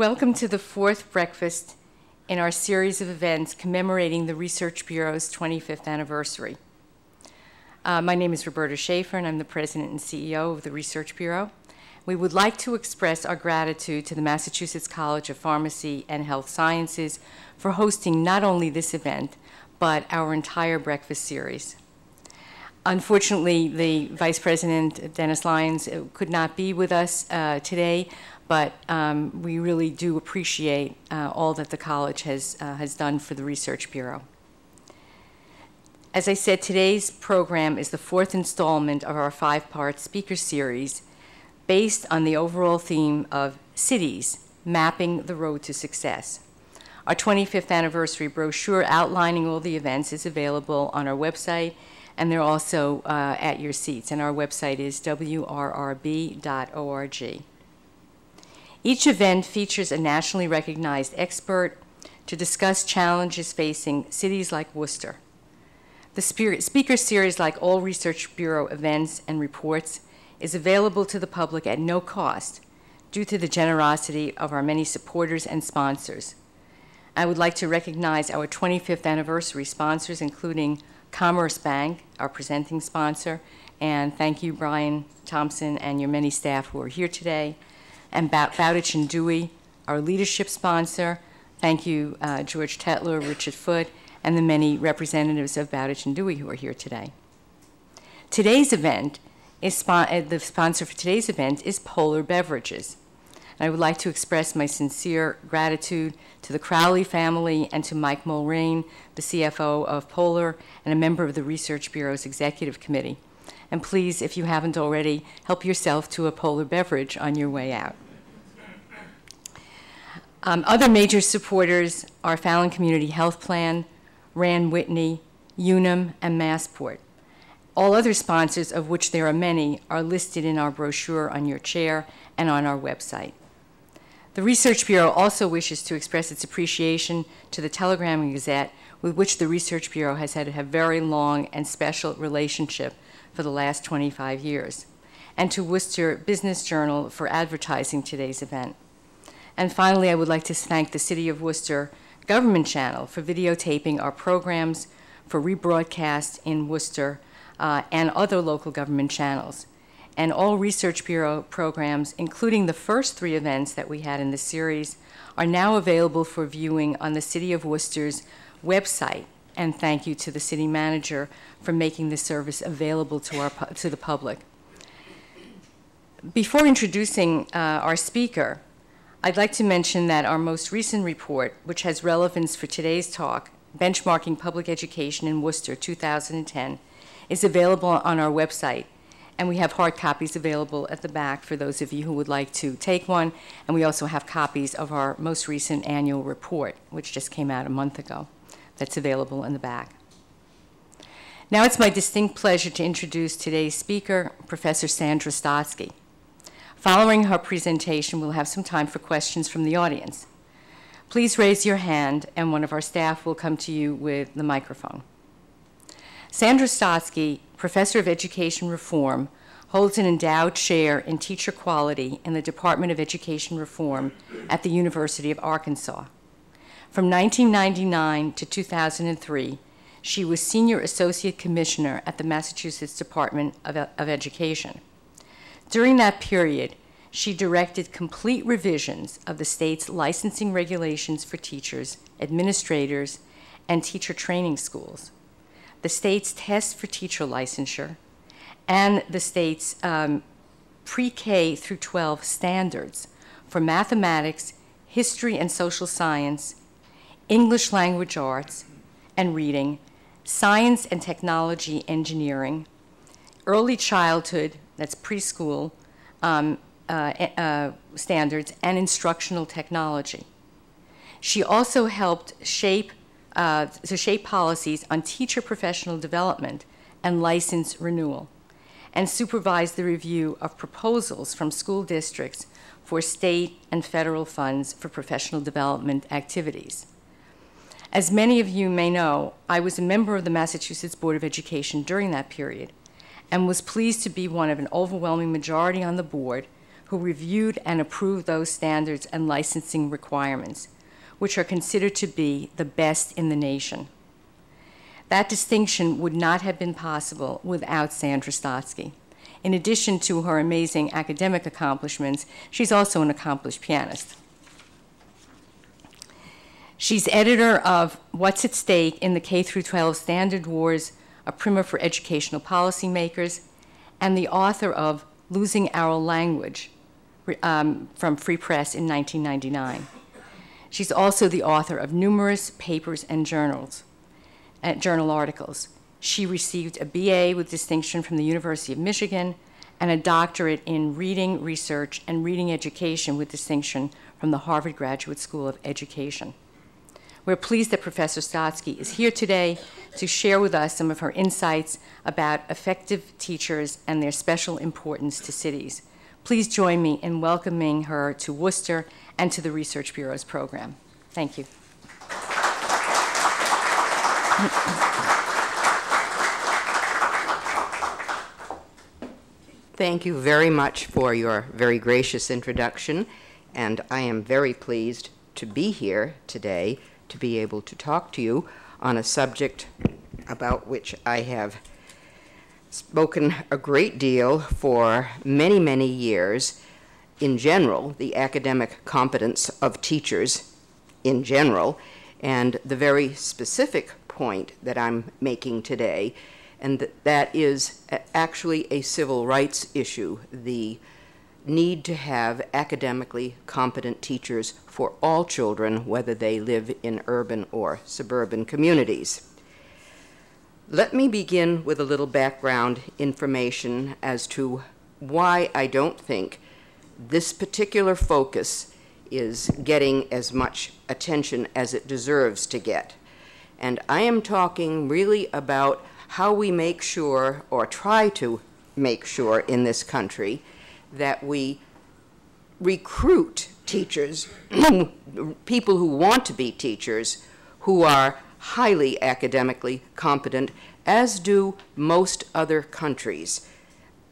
Welcome to the fourth breakfast in our series of events commemorating the Research Bureau's 25th anniversary. My name is Roberta Schaefer, and I'm the President and CEO of the Research Bureau. We would like to express our gratitude to the Massachusetts College of Pharmacy and Health Sciences for hosting not only this event, but our entire breakfast series. Unfortunately, the Vice President, Dennis Lyons, could not be with us today, but we really do appreciate all that the college has done for the Research Bureau. As I said, today's program is the fourth installment of our five-part speaker series based on the overall theme of cities, mapping the road to success. Our 25th anniversary brochure outlining all the events is available on our website, and they're also at your seats, and our website is wrrb.org. Each event features a nationally recognized expert to discuss challenges facing cities like Worcester. The speaker series, like all Research Bureau events and reports, is available to the public at no cost due to the generosity of our many supporters and sponsors. I would like to recognize our 25th anniversary sponsors, including Commerce Bank, our presenting sponsor, and thank you, Brian Thompson, and your many staff who are here today, and Bowditch & Dewey, our leadership sponsor. Thank you, George Tetler, Richard Foote, and the many representatives of Bowditch & Dewey who are here today. Today's event is the sponsor for today's event is Polar Beverages. And I would like to express my sincere gratitude to the Crowley family and to Mike Mulrain, the CFO of Polar and a member of the Research Bureau's Executive Committee. And please, if you haven't already, help yourself to a Polar beverage on your way out. Other major supporters are Fallon Community Health Plan, Rand Whitney, Unum, and Massport. All other sponsors, of which there are many, are listed in our brochure on your chair and on our website. The Research Bureau also wishes to express its appreciation to the Telegram and Gazette, with which the Research Bureau has had a very long and special relationship for the last 25 years, and to Worcester Business Journal for advertising today's event. And finally, I would like to thank the City of Worcester Government Channel for videotaping our programs for rebroadcast in Worcester and other local government channels. And all Research Bureau programs, including the first three events that we had in the series, are now available for viewing on the City of Worcester's website. And thank you to the city manager for making this service available to the public. Before introducing our speaker, I'd like to mention that our most recent report, which has relevance for today's talk, Benchmarking Public Education in Worcester 2010, is available on our website. And we have hard copies available at the back for those of you who would like to take one. And we also have copies of our most recent annual report, which just came out a month ago, that's available in the back. Now it's my distinct pleasure to introduce today's speaker, Professor Sandra Stotsky. Following her presentation, we'll have some time for questions from the audience. Please raise your hand, and one of our staff will come to you with the microphone. Sandra Stotsky, Professor of Education Reform, holds an endowed chair in teacher quality in the Department of Education Reform at the University of Arkansas. From 1999 to 2003, she was Senior Associate Commissioner at the Massachusetts Department of Education. During that period, she directed complete revisions of the state's licensing regulations for teachers, administrators, and teacher training schools, the state's test for teacher licensure, and the state's pre-K through 12 standards for mathematics, history and social science, English language arts and reading, science and technology engineering, early childhood, that's preschool, standards, and instructional technology. She also helped shape policies on teacher professional development and license renewal, and supervised the review of proposals from school districts for state and federal funds for professional development activities. As many of you may know, I was a member of the Massachusetts Board of Education during that period, and was pleased to be one of an overwhelming majority on the board who reviewed and approved those standards and licensing requirements, which are considered to be the best in the nation. That distinction would not have been possible without Sandra Stotsky. In addition to her amazing academic accomplishments, she's also an accomplished pianist. She's editor of What's at Stake in the K-12 Standard Wars, a primer for educational policymakers, and the author of Losing Our Language from Free Press in 1999. She's also the author of numerous papers and journal articles. She received a BA with distinction from the University of Michigan and a doctorate in reading research and reading education with distinction from the Harvard Graduate School of Education. We're pleased that Professor Stotsky is here today to share with us some of her insights about effective teachers and their special importance to cities. Please join me in welcoming her to Worcester and to the Research Bureau's program. Thank you. Thank you very much for your very gracious introduction, and I am very pleased to be here today to be able to talk to you on a subject about which I have spoken a great deal for many, many years. In general, the academic competence of teachers in general, and the very specific point that I'm making today, and that is actually a civil rights issue, the need to have academically competent teachers for all children, whether they live in urban or suburban communities. Let me begin with a little background information as to why I don't think this particular focus is getting as much attention as it deserves to get. And I am talking really about how we make sure, or try to make sure in this country, that we recruit teachers, people who want to be teachers, who are highly academically competent, as do most other countries.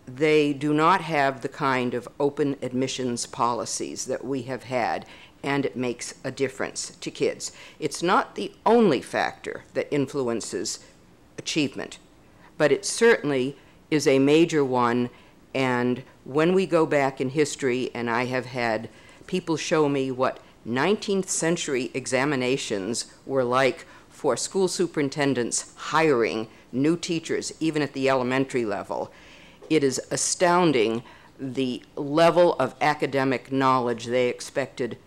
They do not have the kind of open admissions policies that we have had, and it makes a difference to kids. It's not the only factor that influences achievement, but it certainly is a major one. And when we go back in history, and I have had people show me what 19th century examinations were like for school superintendents hiring new teachers, even at the elementary level, it is astounding the level of academic knowledge they expected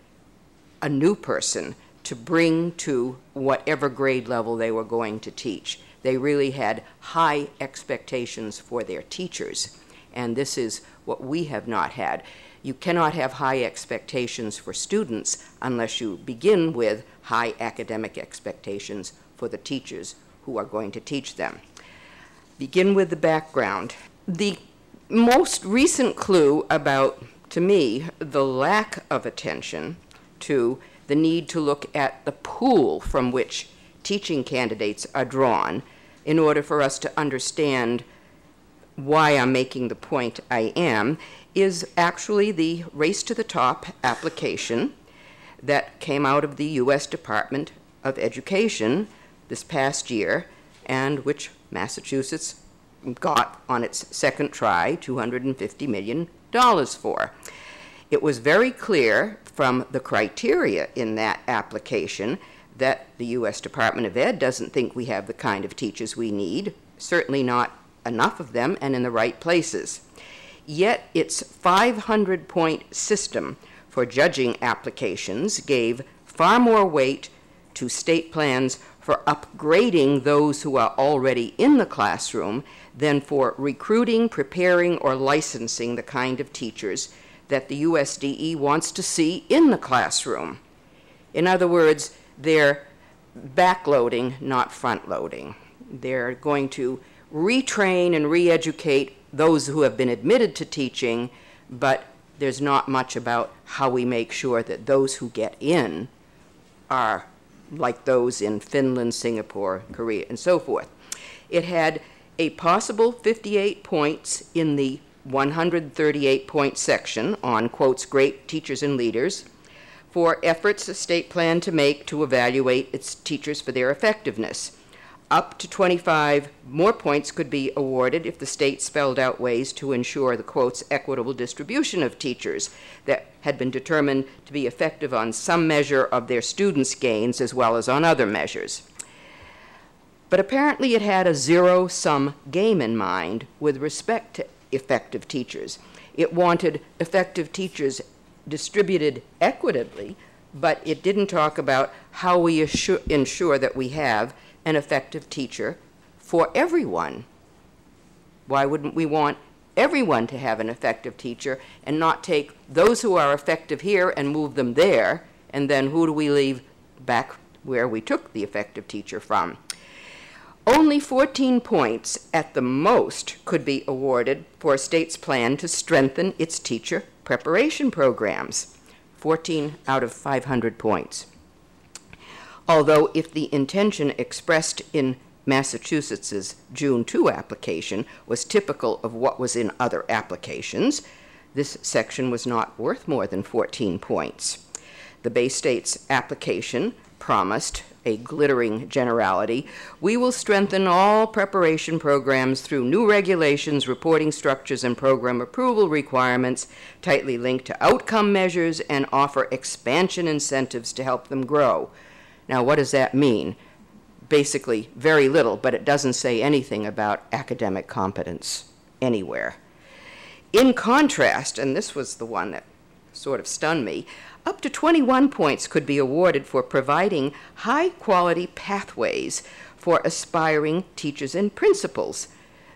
a new person to bring to whatever grade level they were going to teach. They really had high expectations for their teachers. And this is what we have not had. You cannot have high expectations for students unless you begin with high academic expectations for the teachers who are going to teach them. Begin with the background. The most recent clue about, to me, the lack of attention to the need to look at the pool from which teaching candidates are drawn in order for us to understand why I'm making the point I am, is actually the Race to the Top application that came out of the U.S. Department of Education this past year, and which Massachusetts got on its second try $250 million for. It was very clear from the criteria in that application that the U.S. Department of Ed doesn't think we have the kind of teachers we need, certainly not enough of them and in the right places. Yet its 500-point system for judging applications gave far more weight to state plans for upgrading those who are already in the classroom than for recruiting, preparing, or licensing the kind of teachers that the USDE wants to see in the classroom. In other words, they're backloading, not front-loading. They're going to retrain and re-educate those who have been admitted to teaching, but there's not much about how we make sure that those who get in are like those in Finland, Singapore, Korea, and so forth. It had a possible 58 points in the 138-point section on, quotes, great teachers and leaders, for efforts the state planned to make to evaluate its teachers for their effectiveness. Up to 25 more points could be awarded if the state spelled out ways to ensure the, quotes, equitable distribution of teachers that had been determined to be effective on some measure of their students' gains as well as on other measures. But apparently it had a zero-sum game in mind with respect to effective teachers. It wanted effective teachers distributed equitably, but it didn't talk about how we ensure that we have an effective teacher for everyone. Why wouldn't we want everyone to have an effective teacher and not take those who are effective here and move them there, and then who do we leave back where we took the effective teacher from? Only 14 points at the most could be awarded for a state's plan to strengthen its teacher preparation programs. 14 out of 500 points. Although if the intention expressed in Massachusetts's June 2 application was typical of what was in other applications, this section was not worth more than 14 points. The Bay State's application promised a glittering generality: we will strengthen all preparation programs through new regulations, reporting structures, and program approval requirements tightly linked to outcome measures, and offer expansion incentives to help them grow. Now, what does that mean? Basically, very little, but it doesn't say anything about academic competence anywhere. In contrast, and this was the one that sort of stunned me, up to 21 points could be awarded for providing high-quality pathways for aspiring teachers and principals.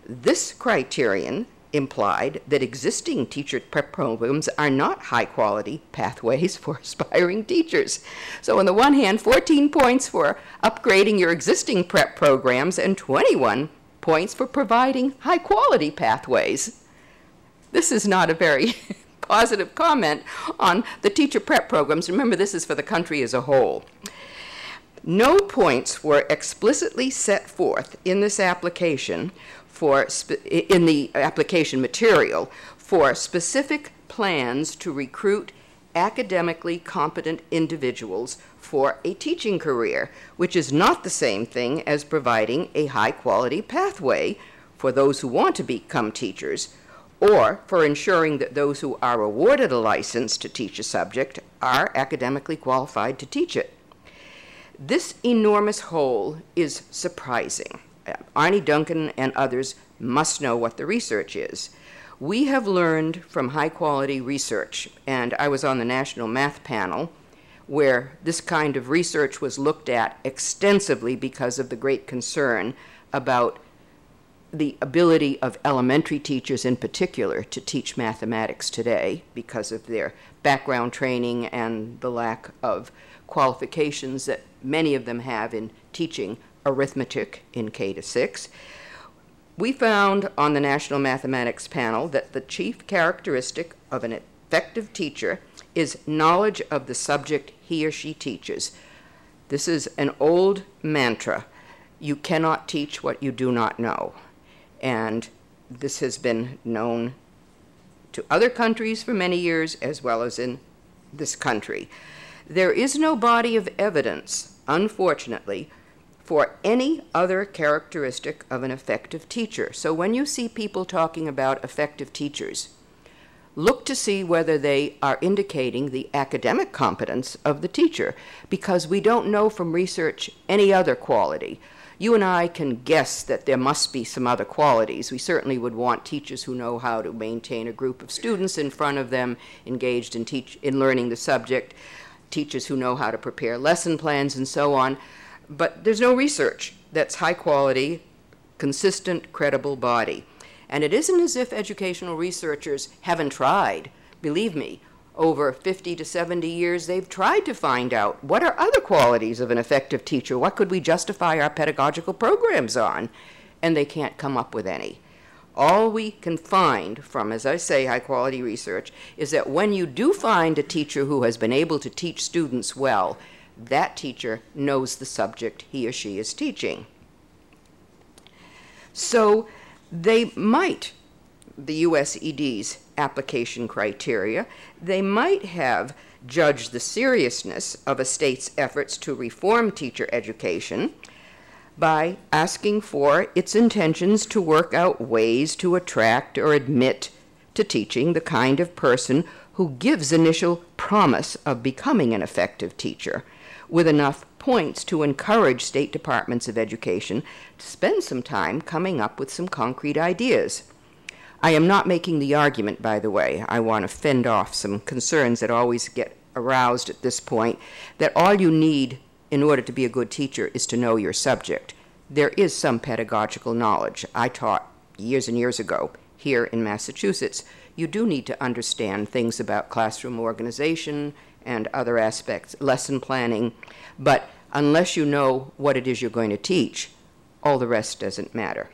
This criterion implied that existing teacher prep programs are not high-quality pathways for aspiring teachers. So on the one hand, 14 points for upgrading your existing prep programs and 21 points for providing high-quality pathways. This is not a very positive comment on the teacher prep programs. Remember, this is for the country as a whole. No points were explicitly set forth in this application in the application material for specific plans to recruit academically competent individuals for a teaching career, which is not the same thing as providing a high-quality pathway for those who want to become teachers, or for ensuring that those who are awarded a license to teach a subject are academically qualified to teach it. This enormous hole is surprising. Arnie Duncan and others must know what the research is. We have learned from high-quality research, and I was on the National Math Panel, where this kind of research was looked at extensively because of the great concern about the ability of elementary teachers in particular to teach mathematics today because of their background training and the lack of qualifications that many of them have in teaching arithmetic in K-6. We found on the National Mathematics Panel that the chief characteristic of an effective teacher is knowledge of the subject he or she teaches. This is an old mantra. You cannot teach what you do not know. And this has been known to other countries for many years, as well as in this country. There is no body of evidence, unfortunately, for any other characteristic of an effective teacher. So when you see people talking about effective teachers, look to see whether they are indicating the academic competence of the teacher, because we don't know from research any other quality. You and I can guess that there must be some other qualities. We certainly would want teachers who know how to maintain a group of students in front of them, engaged in learning the subject, teachers who know how to prepare lesson plans and so on. But there's no research that's high quality, consistent, credible body. And it isn't as if educational researchers haven't tried. Believe me, over 50 to 70 years, they've tried to find out what are other qualities of an effective teacher, what could we justify our pedagogical programs on, and they can't come up with any. All we can find from, as I say, high-quality research is that when you do find a teacher who has been able to teach students well, that teacher knows the subject he or she is teaching. So they might the USED's application criteria, they might have judged the seriousness of a state's efforts to reform teacher education by asking for its intentions to work out ways to attract or admit to teaching the kind of person who gives initial promise of becoming an effective teacher, with enough points to encourage state departments of education to spend some time coming up with some concrete ideas. I am not making the argument, by the way. I want to fend off some concerns that always get aroused at this point, that all you need in order to be a good teacher is to know your subject. There is some pedagogical knowledge. I taught years and years ago here in Massachusetts. You do need to understand things about classroom organization and other aspects, lesson planning, but unless you know what it is you're going to teach, all the rest doesn't matter.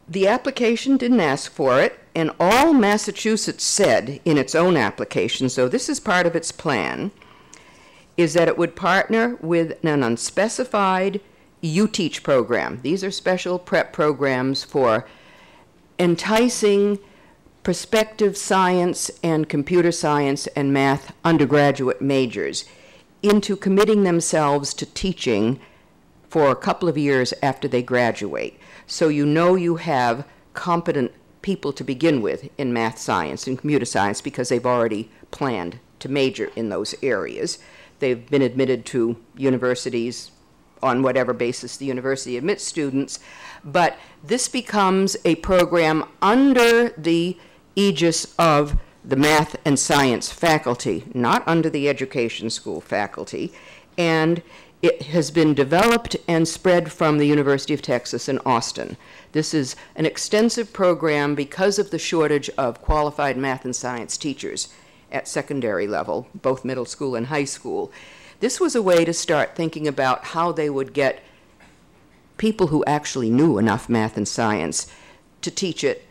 The application didn't ask for it, and all Massachusetts said in its own application, so this is part of its plan, is that it would partner with an unspecified U-Teach program. These are special prep programs for enticing prospective science and computer science and math undergraduate majors into committing themselves to teaching for a couple of years after they graduate. So you know you have competent people to begin with in math science and computer science because they've already planned to major in those areas. They've been admitted to universities on whatever basis the university admits students, but this becomes a program under the aegis of the math and science faculty, not under the education school faculty, and it has been developed and spread from the University of Texas in Austin. This is an extensive program because of the shortage of qualified math and science teachers at secondary level, both middle school and high school. This was a way to start thinking about how they would get people who actually knew enough math and science to teach it.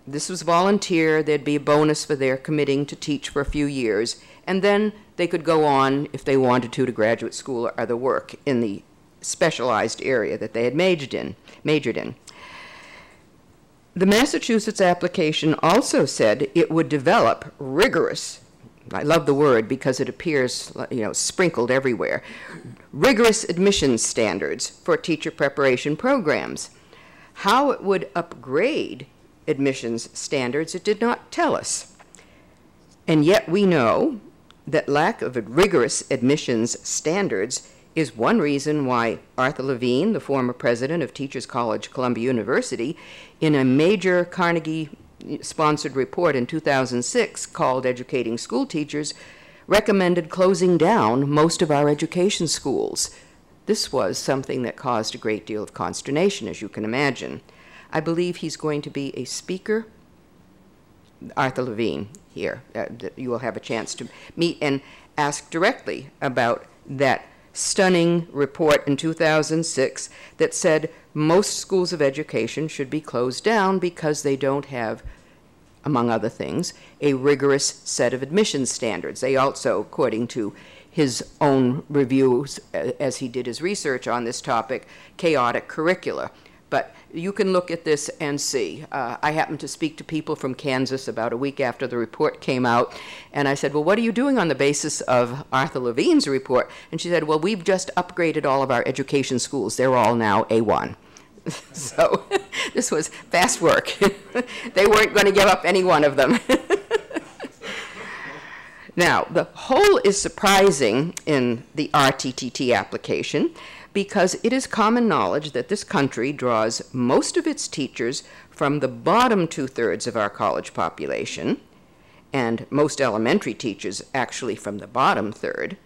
This was volunteer. There'd be a bonus for their committing to teach for a few years, and then they could go on, if they wanted to graduate school or other work in the specialized area that they had majored in. The Massachusetts application also said it would develop rigorous, I love the word because it appears, sprinkled everywhere, rigorous admissions standards for teacher preparation programs. How it would upgrade admissions standards, it did not tell us. And yet we know that lack of rigorous admissions standards is one reason why Arthur Levine, the former president of Teachers College, Columbia University, in a major Carnegie-sponsored report in 2006 called Educating School Teachers, recommended closing down most of our education schools. This was something that caused a great deal of consternation, as you can imagine. I believe he's going to be a speaker, Arthur Levine, here. You will have a chance to meet and ask directly about that stunning report in 2006 that said most schools of education should be closed down because they don't have, among other things, a rigorous set of admissions standards. They also, according to his own reviews as he did his research on this topic, chaotic curricula. But you can look at this and see. I happened to speak to people from Kansas about a week after the report came out, and I said, well, what are you doing on the basis of Arthur Levine's report? And she said, well, we've just upgraded all of our education schools. They're all now A1. So this was fast work. They weren't going to give up any one of them. Now, the whole is surprising in the RTTT application because it is common knowledge that this country draws most of its teachers from the bottom two-thirds of our college population, and most elementary teachers actually from the bottom third,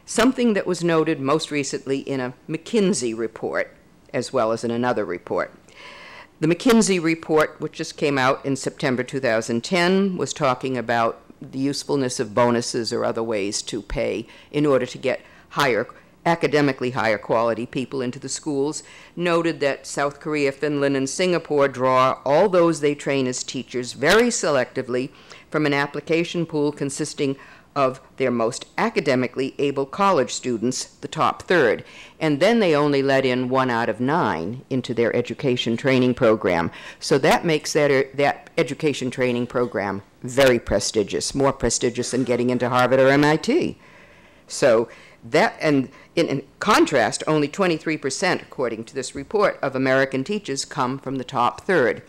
something that was noted most recently in a McKinsey report, as well as in another report. The McKinsey report, which just came out in September 2010, was talking about the usefulness of bonuses or other ways to pay in order to get academically higher quality people into the schools, noted that South Korea, Finland, and Singapore draw all those they train as teachers very selectively from an application pool consisting of their most academically able college students, the top third. And then they only let in 1 out of 9 into their education training program. So that makes that education training program very prestigious, more prestigious than getting into Harvard or MIT. So that, and in contrast, only 23%, according to this report, of American teachers come from the top third.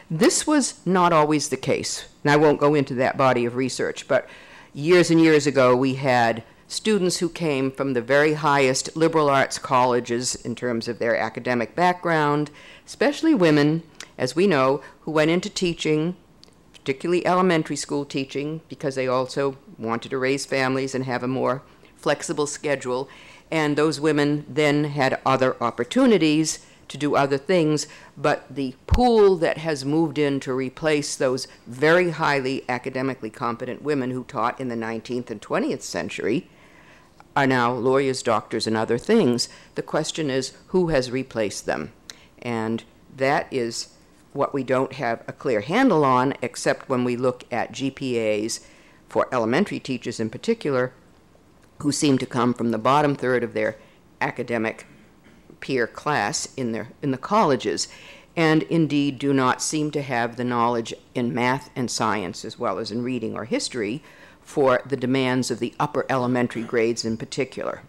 This was not always the case. And I won't go into that body of research, but years and years ago, we had students who came from the very highest liberal arts colleges in terms of their academic background, especially women, as we know, who went into teaching, particularly elementary school teaching, because they also wanted to raise families and have a more flexible schedule. And those women then had other opportunities to do other things, but the pool that has moved in to replace those very highly academically competent women who taught in the 19th and 20th century are now lawyers, doctors, and other things. The question is, who has replaced them? And that is what we don't have a clear handle on, except when we look at GPAs for elementary teachers in particular, who seem to come from the bottom third of their academic peer class in the colleges, and indeed do not seem to have the knowledge in math and science, as well as in reading or history, for the demands of the upper elementary grades in particular.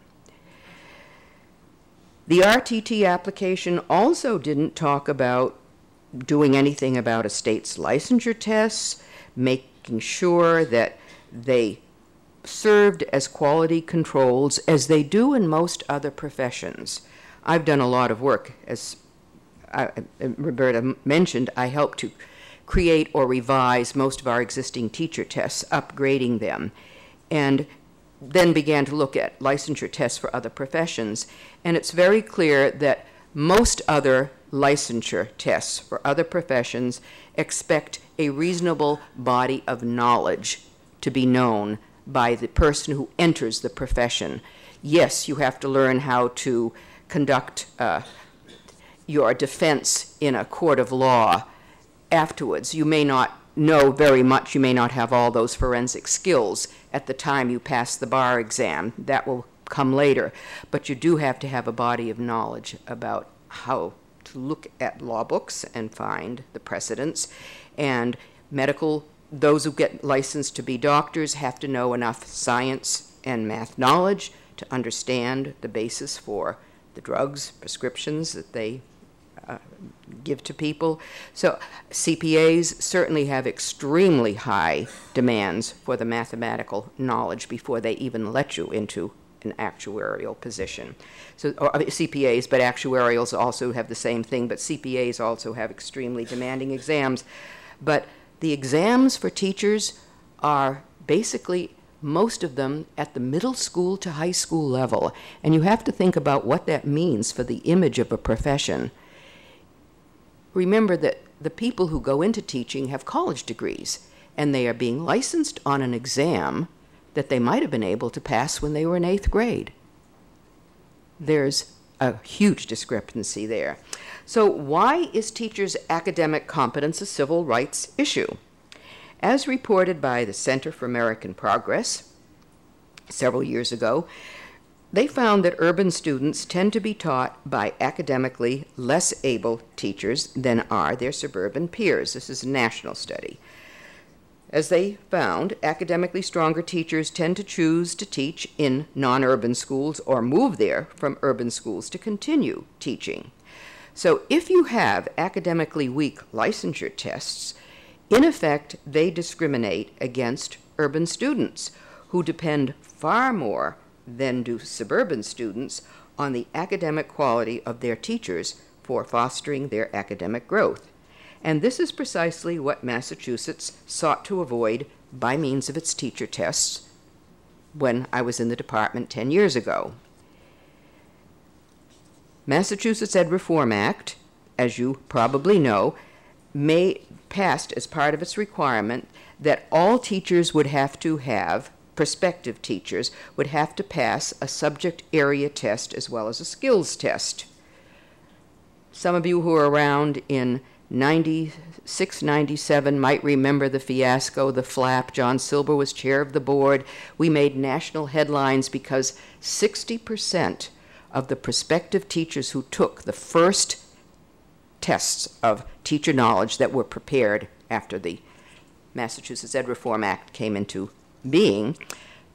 The RTT application also didn't talk about doing anything about a state's licensure tests, making sure that they served as quality controls as they do in most other professions. I've done a lot of work, as Roberta mentioned. I helped to create or revise most of our existing teacher tests, upgrading them, and then began to look at licensure tests for other professions. And it's very clear that most other licensure tests for other professions expect a reasonable body of knowledge to be known by the person who enters the profession. Yes, you have to learn how to conduct your defense in a court of law afterwards. You may not know very much. You may not have all those forensic skills at the time you pass the bar exam. That will come later. But you do have to have a body of knowledge about how to look at law books and find the precedents. And those who get licensed to be doctors have to know enough science and math knowledge to understand the basis for the drugs, prescriptions that they give to people. So CPAs certainly have extremely high demands for the mathematical knowledge before they even let you into an actuarial position. So CPAs, but actuarials also have the same thing, but CPAs also have extremely demanding exams. But the exams for teachers are basically, most of them, at the middle school to high school level. And you have to think about what that means for the image of a profession. Remember that the people who go into teaching have college degrees, and they are being licensed on an exam that they might have been able to pass when they were in 8th grade. There's a huge discrepancy there. So why is teachers' academic competence a civil rights issue? As reported by the Center for American Progress several years ago, they found that urban students tend to be taught by academically less able teachers than are their suburban peers. This is a national study. As they found, academically stronger teachers tend to choose to teach in non-urban schools or move there from urban schools to continue teaching. So if you have academically weak licensure tests, in effect, they discriminate against urban students who depend far more than do suburban students on the academic quality of their teachers for fostering their academic growth. And this is precisely what Massachusetts sought to avoid by means of its teacher tests when I was in the department 10 years ago. Massachusetts Ed Reform Act, as you probably know, passed as part of its requirement that all teachers would have to have, prospective teachers, would have to pass a subject area test as well as a skills test. Some of you who were around in 96, 97 might remember the fiasco, the flap. John Silber was chair of the board. We made national headlines because 60% of the prospective teachers who took the first tests of teacher knowledge that were prepared after the Massachusetts Ed Reform Act came into being,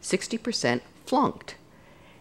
60% flunked.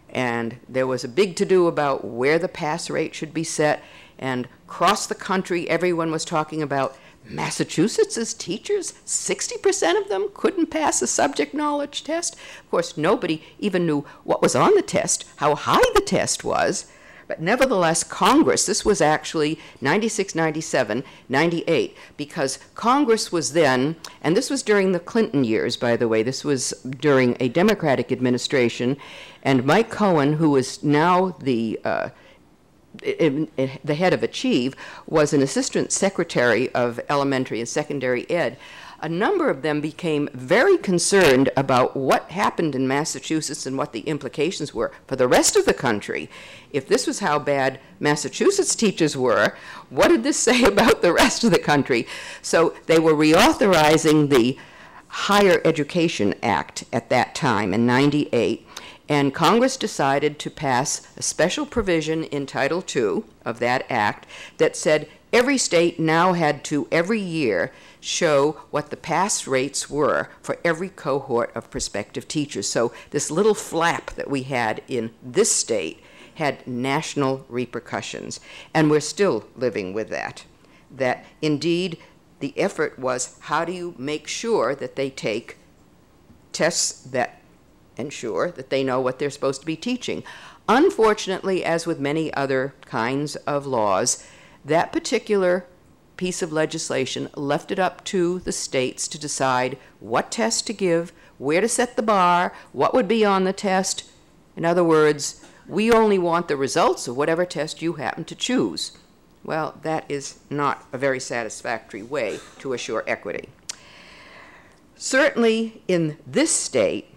And there was a big to-do about where the pass rate should be set, and across the country, everyone was talking about Massachusetts' teachers, 60% of them couldn't pass a subject knowledge test. Of course, nobody even knew what was on the test, how high the test was. But nevertheless, Congress, this was actually 96, 97, 98, because Congress was then, and this was during the Clinton years, by the way, this was during a Democratic administration, and Mike Cohen, who is now the head of Achieve, was an assistant secretary of elementary and secondary ed. A number of them became very concerned about what happened in Massachusetts and what the implications were for the rest of the country. If this was how bad Massachusetts teachers were, what did this say about the rest of the country? So they were reauthorizing the Higher Education Act at that time in 98, and Congress decided to pass a special provision in Title II of that act that said every state now had to, every year, show what the pass rates were for every cohort of prospective teachers. So this little flap that we had in this state had national repercussions, and we're still living with that. That indeed the effort was, how do you make sure that they take tests that ensure that they know what they're supposed to be teaching? Unfortunately, as with many other kinds of laws, that particular piece of legislation left it up to the states to decide what test to give, where to set the bar, what would be on the test. In other words, we only want the results of whatever test you happen to choose. Well, that is not a very satisfactory way to assure equity. Certainly in this state,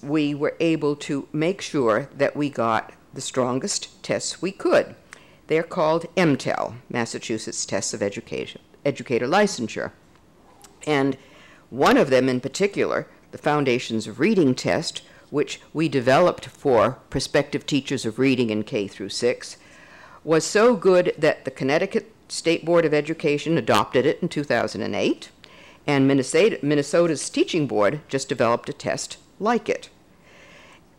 we were able to make sure that we got the strongest tests we could. They're called MTEL, Massachusetts Tests of Educator Licensure. And one of them in particular, the Foundations of Reading Test, which we developed for prospective teachers of reading in K through 6, was so good that the Connecticut State Board of Education adopted it in 2008, and Minnesota's Teaching Board just developed a test like it.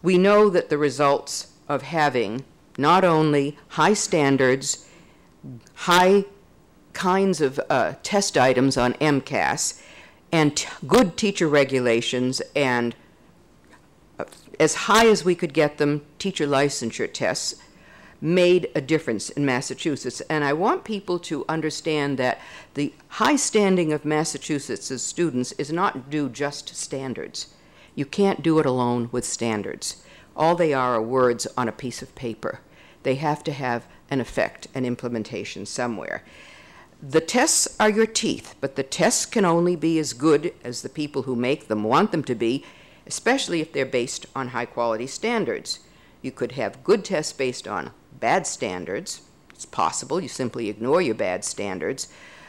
We know that the results of having not only high standards, high kinds of test items on MCAS, and good teacher regulations, and as high as we could get them, teacher licensure tests, made a difference in Massachusetts. And I want people to understand that the high standing of Massachusetts' students is not due just to standards. You can't do it alone with standards. All they are words on a piece of paper. They have to have an effect, an implementation somewhere. The tests are your teeth, but the tests can only be as good as the people who make them want them to be, especially if they're based on high-quality standards. You could have good tests based on bad standards. It's possible. You simply ignore your bad standards.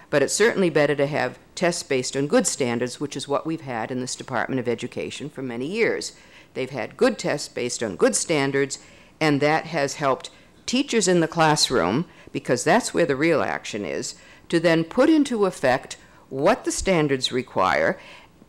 But it's certainly better to have tests based on good standards, which is what we've had in this Department of Education for many years. They've had good tests based on good standards, and that has helped teachers in the classroom, because that's where the real action is, to then put into effect what the standards require,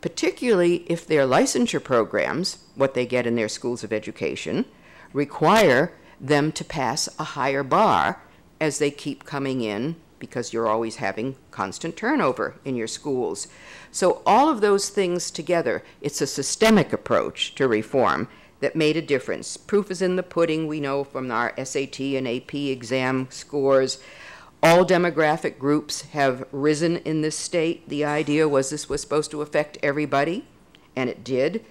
particularly if their licensure programs, what they get in their schools of education, require them to pass a higher bar as they keep coming in, because you're always having constant turnover in your schools. So all of those things together, it's a systemic approach to reform that made a difference. Proof is in the pudding, we know from our SAT and AP exam scores. All demographic groups have risen in this state. The idea was this was supposed to affect everybody, and it did.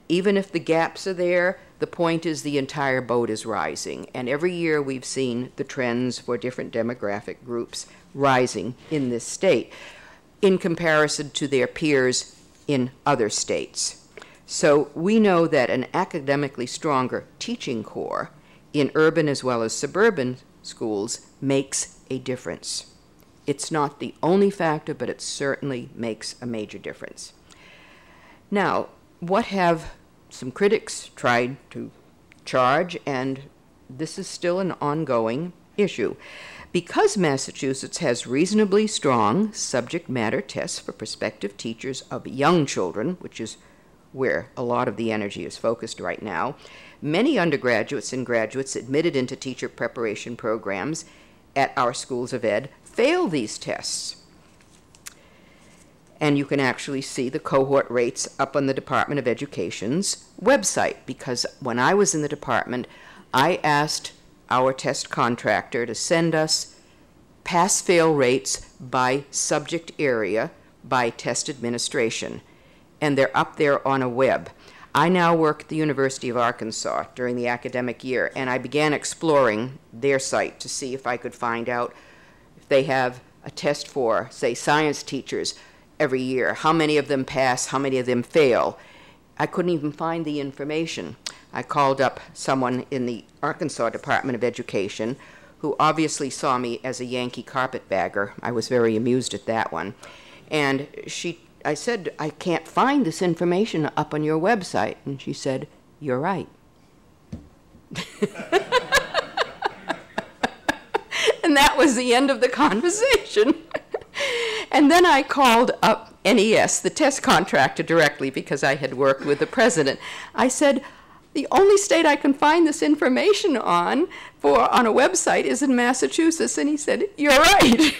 Even if the gaps are there, the point is the entire boat is rising. And every year we've seen the trends for different demographic groups rising in this state in comparison to their peers in other states. So we know that an academically stronger teaching corps in urban as well as suburban schools makes a difference. It's not the only factor, but it certainly makes a major difference. Now, what have some critics tried to charge, and this is still an ongoing issue. Because Massachusetts has reasonably strong subject matter tests for prospective teachers of young children, which is where a lot of the energy is focused right now, many undergraduates and graduates admitted into teacher preparation programs at our schools of ed fail these tests. And you can actually see the cohort rates up on the Department of Education's website, because when I was in the department, I asked our test contractor to send us pass-fail rates by subject area by test administration, and they're up there on a web. I now work at the University of Arkansas during the academic year, and I began exploring their site to see if I could find out if they have a test for, say, science teachers every year. How many of them pass? How many of them fail? I couldn't even find the information. I called up someone in the Arkansas Department of Education who obviously saw me as a Yankee carpetbagger. I was very amused at that one. And I said, I can't find this information up on your website. And she said, you're right. And that was the end of the conversation. And then I called up NES, the test contractor, directly because I had worked with the president. I said, the only state I can find this information on a website is in Massachusetts. And he said, you're right.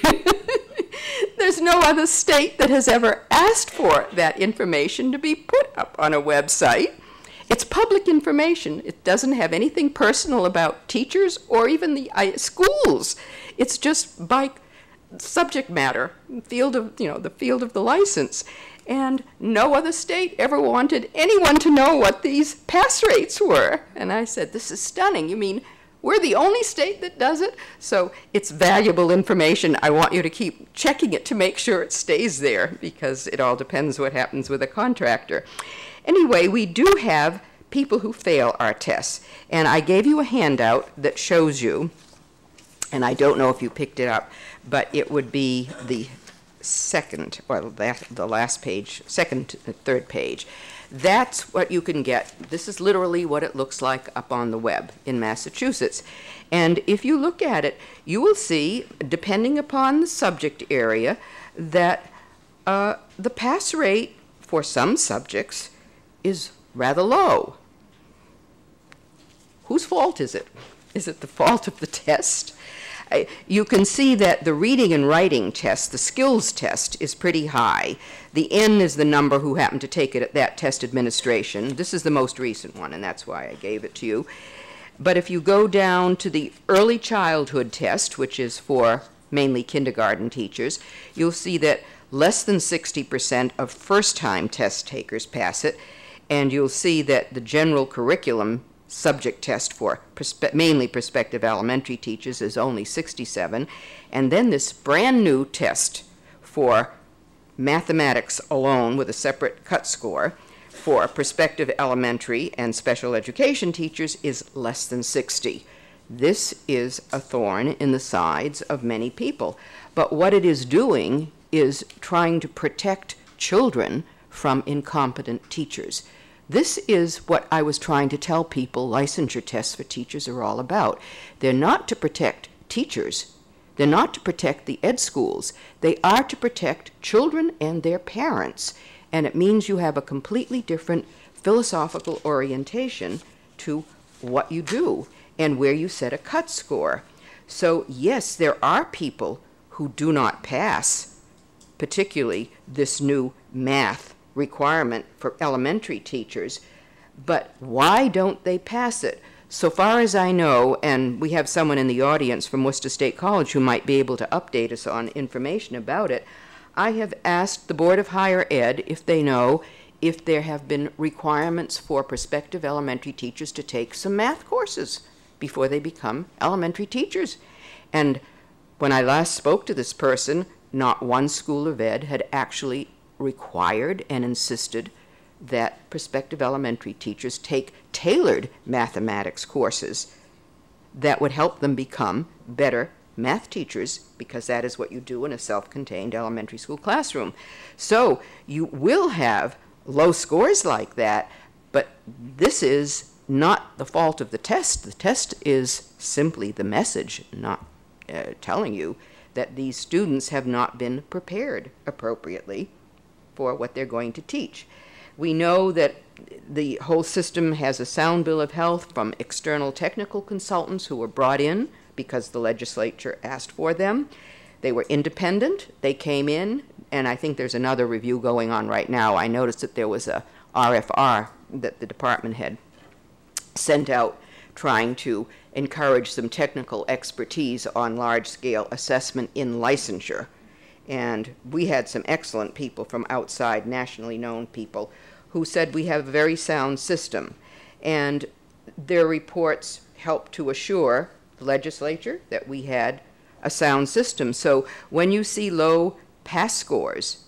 There's no other state that has ever asked for that information to be put up on a website. It's public information. It doesn't have anything personal about teachers or even the schools. It's just by subject matter, the field of the license. And no other state ever wanted anyone to know what these pass rates were. And I said, this is stunning. You mean we're the only state that does it? So it's valuable information. I want you to keep checking it to make sure it stays there, because it all depends what happens with a contractor. Anyway, we do have people who fail our tests. And I gave you a handout that shows you, and I don't know if you picked it up, but it would be the second, or the last page, third page. That's what you can get. This is literally what it looks like up on the web in Massachusetts. And if you look at it, you will see, depending upon the subject area, that the pass rate for some subjects is rather low. Whose fault is it? Is it the fault of the test? You can see that the reading and writing test, the skills test, is pretty high. The N is the number who happened to take it at that test administration. This is the most recent one, and that's why I gave it to you. But if you go down to the early childhood test, which is for mainly kindergarten teachers, you'll see that less than 60% of first-time test takers pass it, and you'll see that the general curriculum subject test for mainly prospective elementary teachers is only 67, and then this brand new test for mathematics alone with a separate cut score for prospective elementary and special education teachers is less than 60. This is a thorn in the sides of many people, but what it is doing is trying to protect children from incompetent teachers. This is what I was trying to tell people licensure tests for teachers are all about. They're not to protect teachers. They're not to protect the ed schools. They are to protect children and their parents. And it means you have a completely different philosophical orientation to what you do and where you set a cut score. So yes, there are people who do not pass, particularly this new math requirement for elementary teachers, but why don't they pass it? So far as I know, and we have someone in the audience from Worcester State College who might be able to update us on information about it, I have asked the Board of Higher Ed if they know if there have been requirements for prospective elementary teachers to take some math courses before they become elementary teachers. And when I last spoke to this person, not one school of ed had actually required and insisted that prospective elementary teachers take tailored mathematics courses that would help them become better math teachers, because that is what you do in a self-contained elementary school classroom. So you will have low scores like that, but this is not the fault of the test. The test is simply the message, not telling you that these students have not been prepared appropriately for what they're going to teach. We know that the whole system has a sound bill of health from external technical consultants who were brought in because the legislature asked for them. They were independent. They came in, and I think there's another review going on right now. I noticed that there was a RFR that the department had sent out trying to encourage some technical expertise on large-scale assessment in licensure. And we had some excellent people from outside, nationally known people, who said we have a very sound system. And their reports helped to assure the legislature that we had a sound system. So when you see low pass scores,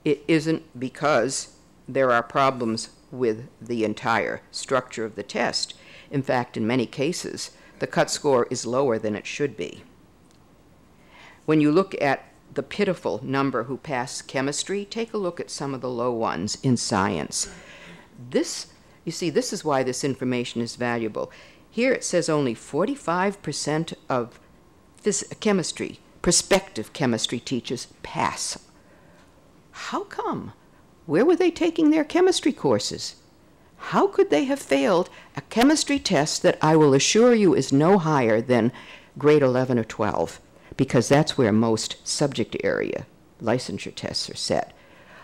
it isn't because there are problems with the entire structure of the test. In fact, in many cases, the cut score is lower than it should be. When you look at the pitiful number who pass chemistry, take a look at some of the low ones in science. This, you see, this is why this information is valuable. Here it says only 45% of chemistry, prospective chemistry teachers pass. How come? Where were they taking their chemistry courses? How could they have failed a chemistry test that I will assure you is no higher than grade 11 or 12? Because that's where most subject area licensure tests are set.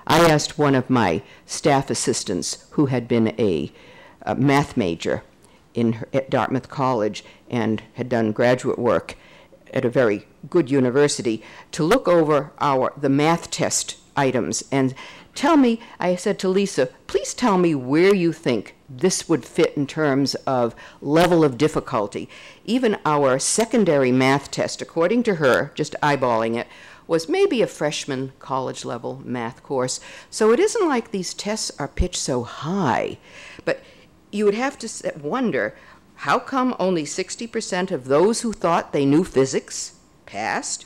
I asked one of my staff assistants who had been a math major at Dartmouth College and had done graduate work at a very good university to look over the math test items and tell me, I said to Lisa, please tell me where you think this would fit in terms of level of difficulty. Even our secondary math test, according to her, just eyeballing it, was maybe a freshman college level math course. So it isn't like these tests are pitched so high, but you would have to wonder, how come only 60% of those who thought they knew physics passed?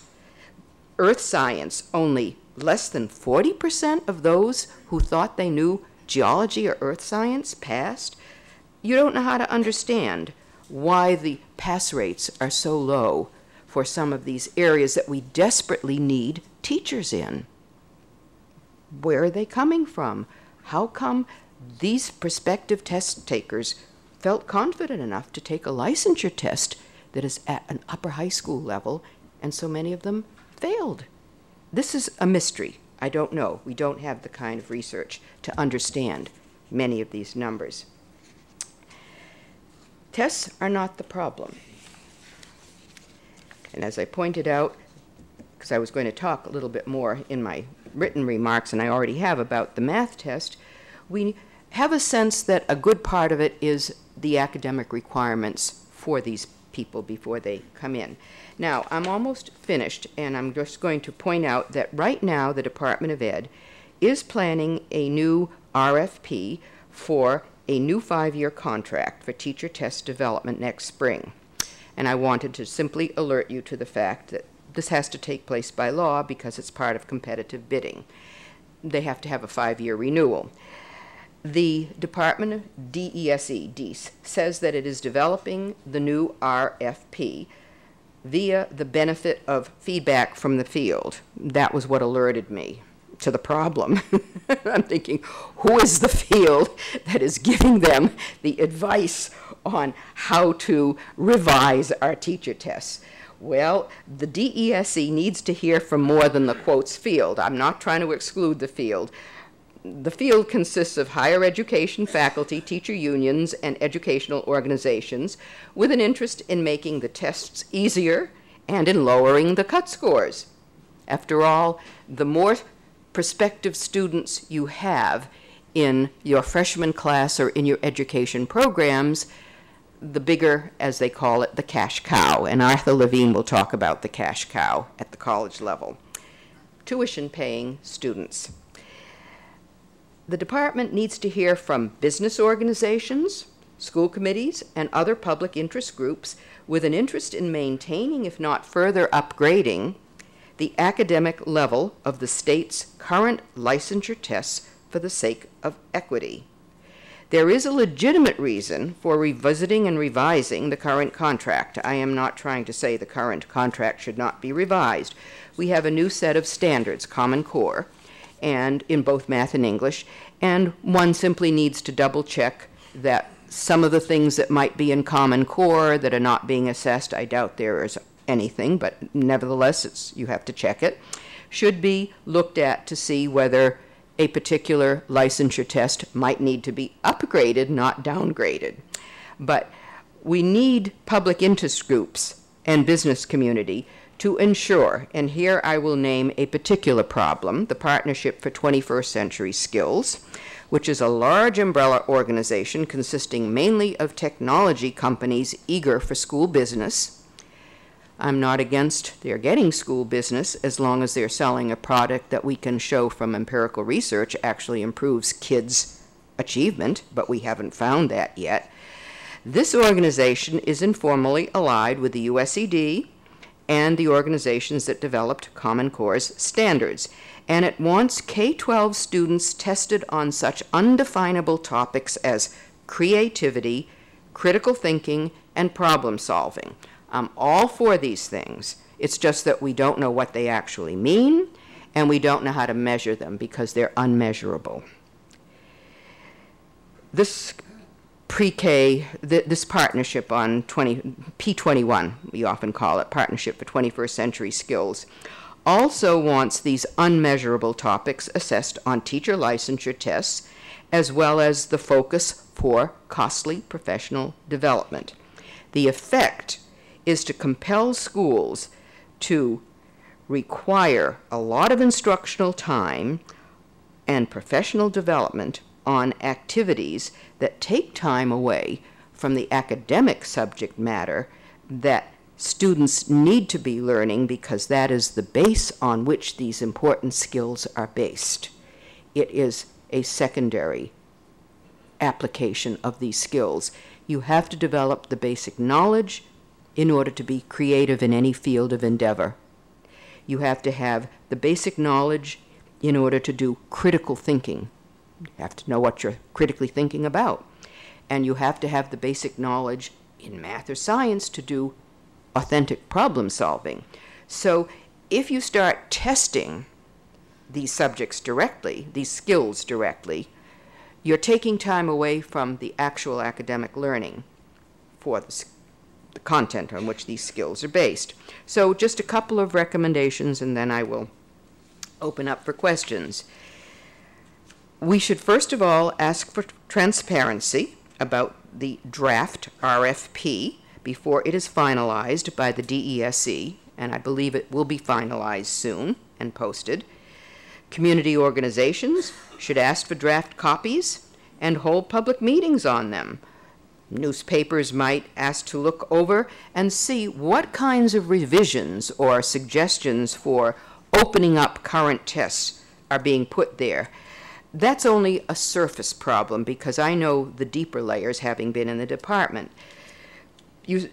Earth science, only less than 40% of those who thought they knew geology or earth science passed? You don't know how to understand why the pass rates are so low for some of these areas that we desperately need teachers in. Where are they coming from? How come these prospective test takers felt confident enough to take a licensure test that is at an upper high school level, and so many of them failed? This is a mystery. I don't know. We don't have the kind of research to understand many of these numbers. Tests are not the problem. And as I pointed out, because I was going to talk a little bit more in my written remarks, and I already have about the math test, we have a sense that a good part of it is the academic requirements for these people before they come in. Now, I'm almost finished, and I'm just going to point out that right now the Department of Ed is planning a new RFP for a new 5-year contract for teacher test development next spring. And I wanted to simply alert you to the fact that this has to take place by law because it's part of competitive bidding. They have to have a 5-year renewal. The Department of DESE says that it is developing the new RFP via the benefit of feedback from the field. That was what alerted me to the problem. I'm thinking, who is the field that is giving them the advice on how to revise our teacher tests? Well, the DESE needs to hear from more than the quotes field. I'm not trying to exclude the field. The field consists of higher education faculty, teacher unions, and educational organizations with an interest in making the tests easier and in lowering the cut scores. After all, the more prospective students you have in your freshman class or in your education programs, the bigger, as they call it, the cash cow. And Arthur Levine will talk about the cash cow at the college level. Tuition-paying students. The department needs to hear from business organizations, school committees, and other public interest groups with an interest in maintaining, if not further upgrading, the academic level of the state's current licensure tests for the sake of equity. There is a legitimate reason for revisiting and revising the current contract. I am not trying to say the current contract should not be revised. We have a new set of standards, Common Core, and in both math and English, and one simply needs to double check that some of the things that might be in Common Core that are not being assessed, I doubt there is anything, but nevertheless you have to check it, should be looked at to see whether a particular licensure test might need to be upgraded, not downgraded. But we need public interest groups and business community to ensure, and here I will name a particular problem, the Partnership for 21st Century Skills, which is a large umbrella organization consisting mainly of technology companies eager for school business. I'm not against their getting school business as long as they're selling a product that we can show from empirical research actually improves kids' achievement, but we haven't found that yet. This organization is informally allied with the USED and the organizations that developed Common Core's standards, and it wants K-12 students tested on such undefinable topics as creativity, critical thinking, and problem solving. I'm all for these things. It's just that we don't know what they actually mean, and we don't know how to measure them because they're unmeasurable. This pre-K, this partnership on P21, we often call it, Partnership for 21st Century Skills, also wants these unmeasurable topics assessed on teacher licensure tests, as well as the focus for costly professional development. The effect is to compel schools to require a lot of instructional time and professional development on activities that take time away from the academic subject matter that students need to be learning, because that is the base on which these important skills are based. It is a secondary application of these skills. You have to develop the basic knowledge in order to be creative in any field of endeavor. You have to have the basic knowledge in order to do critical thinking. You have to know what you're critically thinking about. And you have to have the basic knowledge in math or science to do authentic problem solving. So if you start testing these subjects directly, these skills directly, you're taking time away from the actual academic learning for the content on which these skills are based. So just a couple of recommendations, and then I will open up for questions. We should first of all ask for transparency about the draft RFP before it is finalized by the DESE, and I believe it will be finalized soon and posted. Community organizations should ask for draft copies and hold public meetings on them. Newspapers might ask to look over and see what kinds of revisions or suggestions for opening up current tests are being put there. That's only a surface problem, because I know the deeper layers, having been in the department. You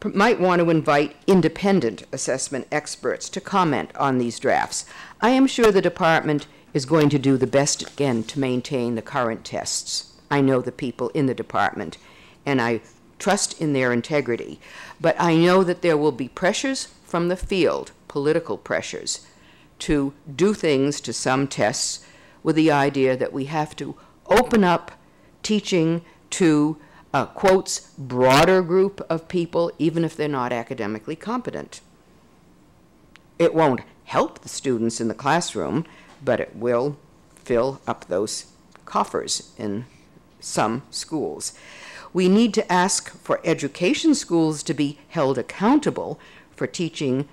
might want to invite independent assessment experts to comment on these drafts. I am sure the department is going to do the best it can to maintain the current tests. I know the people in the department, and I trust in their integrity. But I know that there will be pressures from the field, political pressures, to do things to some tests with the idea that we have to open up teaching to a, quotes, broader group of people, even if they're not academically competent. It won't help the students in the classroom, but it will fill up those coffers in some schools. We need to ask for education schools to be held accountable for teaching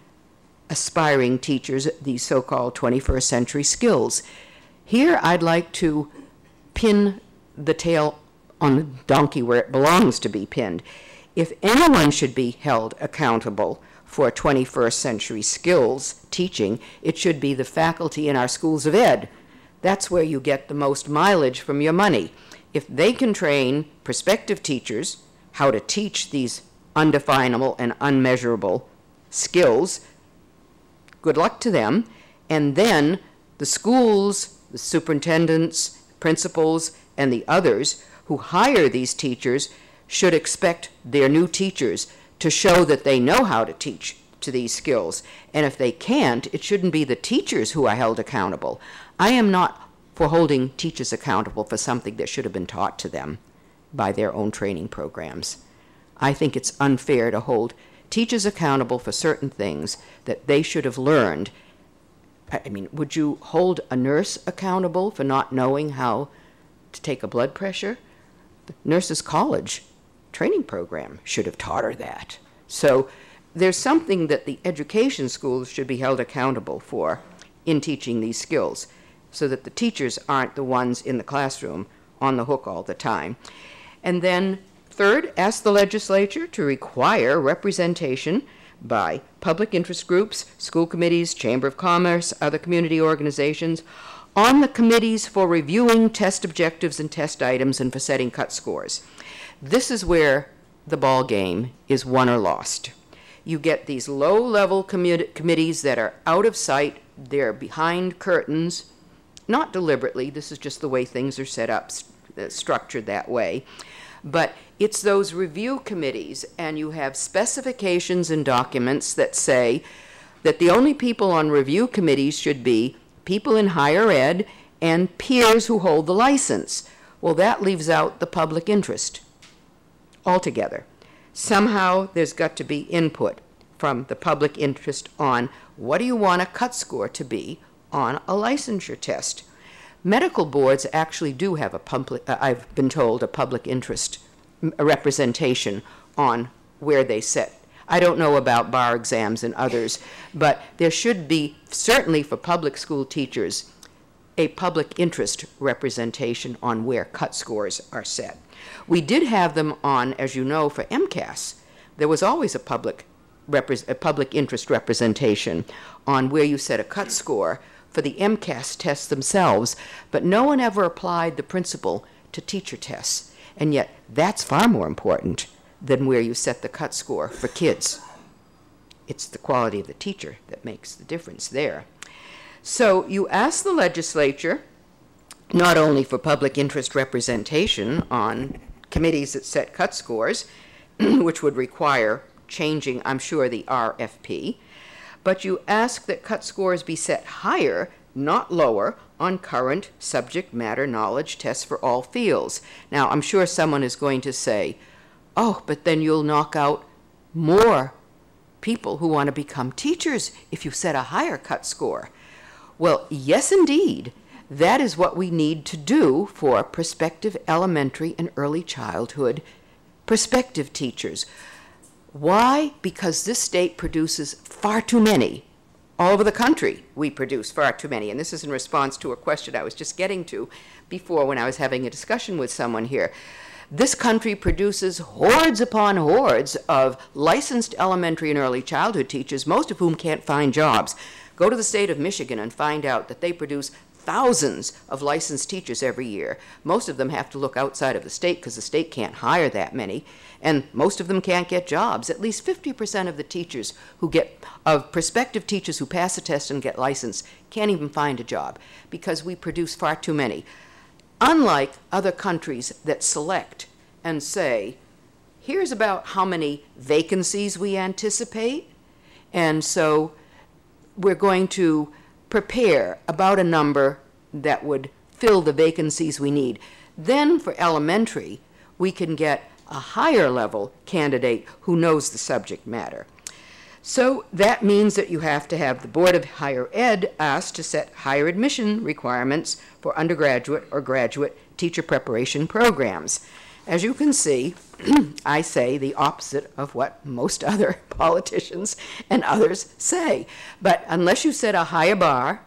aspiring teachers these so-called 21st century skills. Here I'd like to pin the tail on the donkey where it belongs to be pinned. If anyone should be held accountable for 21st century skills teaching, it should be the faculty in our schools of ed. That's where you get the most mileage from your money. If they can train prospective teachers how to teach these undefinable and unmeasurable skills. Good luck to them. And then the schools, the superintendents, principals, and the others who hire these teachers should expect their new teachers to show that they know how to teach to these skills. And if they can't, it shouldn't be the teachers who are held accountable. I am not for holding teachers accountable for something that should have been taught to them by their own training programs. I think it's unfair to hold teachers accountable for certain things that they should have learned. I mean, would you hold a nurse accountable for not knowing how to take a blood pressure? The nurses' college training program should have taught her that. So there's something that the education schools should be held accountable for in teaching these skills, so that the teachers aren't the ones in the classroom on the hook all the time. And then third, ask the legislature to require representation by public interest groups, school committees, Chamber of Commerce, other community organizations, on the committees for reviewing test objectives and test items and for setting cut scores. This is where the ball game is won or lost. You get these low-level committees that are out of sight, they're behind curtains, not deliberately, this is just the way things are set up, structured that way. But it's those review committees, and you have specifications and documents that say that the only people on review committees should be people in higher ed and peers who hold the license. Well, that leaves out the public interest altogether. Somehow there's got to be input from the public interest on what do you want a cut score to be on a licensure test. Medical boards actually do have a public, I've been told, a public interest representation on where they set. I don't know about bar exams and others, but there should be, certainly for public school teachers, a public interest representation on where cut scores are set. We did have them on, as you know, for MCAS. There was always a public interest representation on where you set a cut score for the MCAS tests themselves, but no one ever applied the principle to teacher tests. And yet, that's far more important than where you set the cut score for kids. It's the quality of the teacher that makes the difference there. So you ask the legislature, not only for public interest representation on committees that set cut scores, which would require changing, I'm sure, the RFP, but you ask that cut scores be set higher, not lower, on current subject matter knowledge tests for all fields. Now, I'm sure someone is going to say, oh, but then you'll knock out more people who want to become teachers if you set a higher cut score. Well, yes, indeed. That is what we need to do for prospective elementary and early childhood prospective teachers. Why? Because this state produces far too many. All over the country, we produce far too many. And this is in response to a question I was just getting to before when I was having a discussion with someone here. This country produces hordes upon hordes of licensed elementary and early childhood teachers, most of whom can't find jobs. Go to the state of Michigan and find out that they produce thousands of licensed teachers every year. Most of them have to look outside of the state because the state can't hire that many, and most of them can't get jobs. At least 50% of the teachers of prospective teachers who pass a test and get licensed can't even find a job because we produce far too many. Unlike other countries that select and say, here's about how many vacancies we anticipate, and so we're going to prepare about a number that would fill the vacancies we need. Then for elementary, we can get a higher level candidate who knows the subject matter. So that means that you have to have the Board of Higher Ed asked to set higher admission requirements for undergraduate or graduate teacher preparation programs. As you can see, I say the opposite of what most other politicians and others say. But unless you set a higher bar,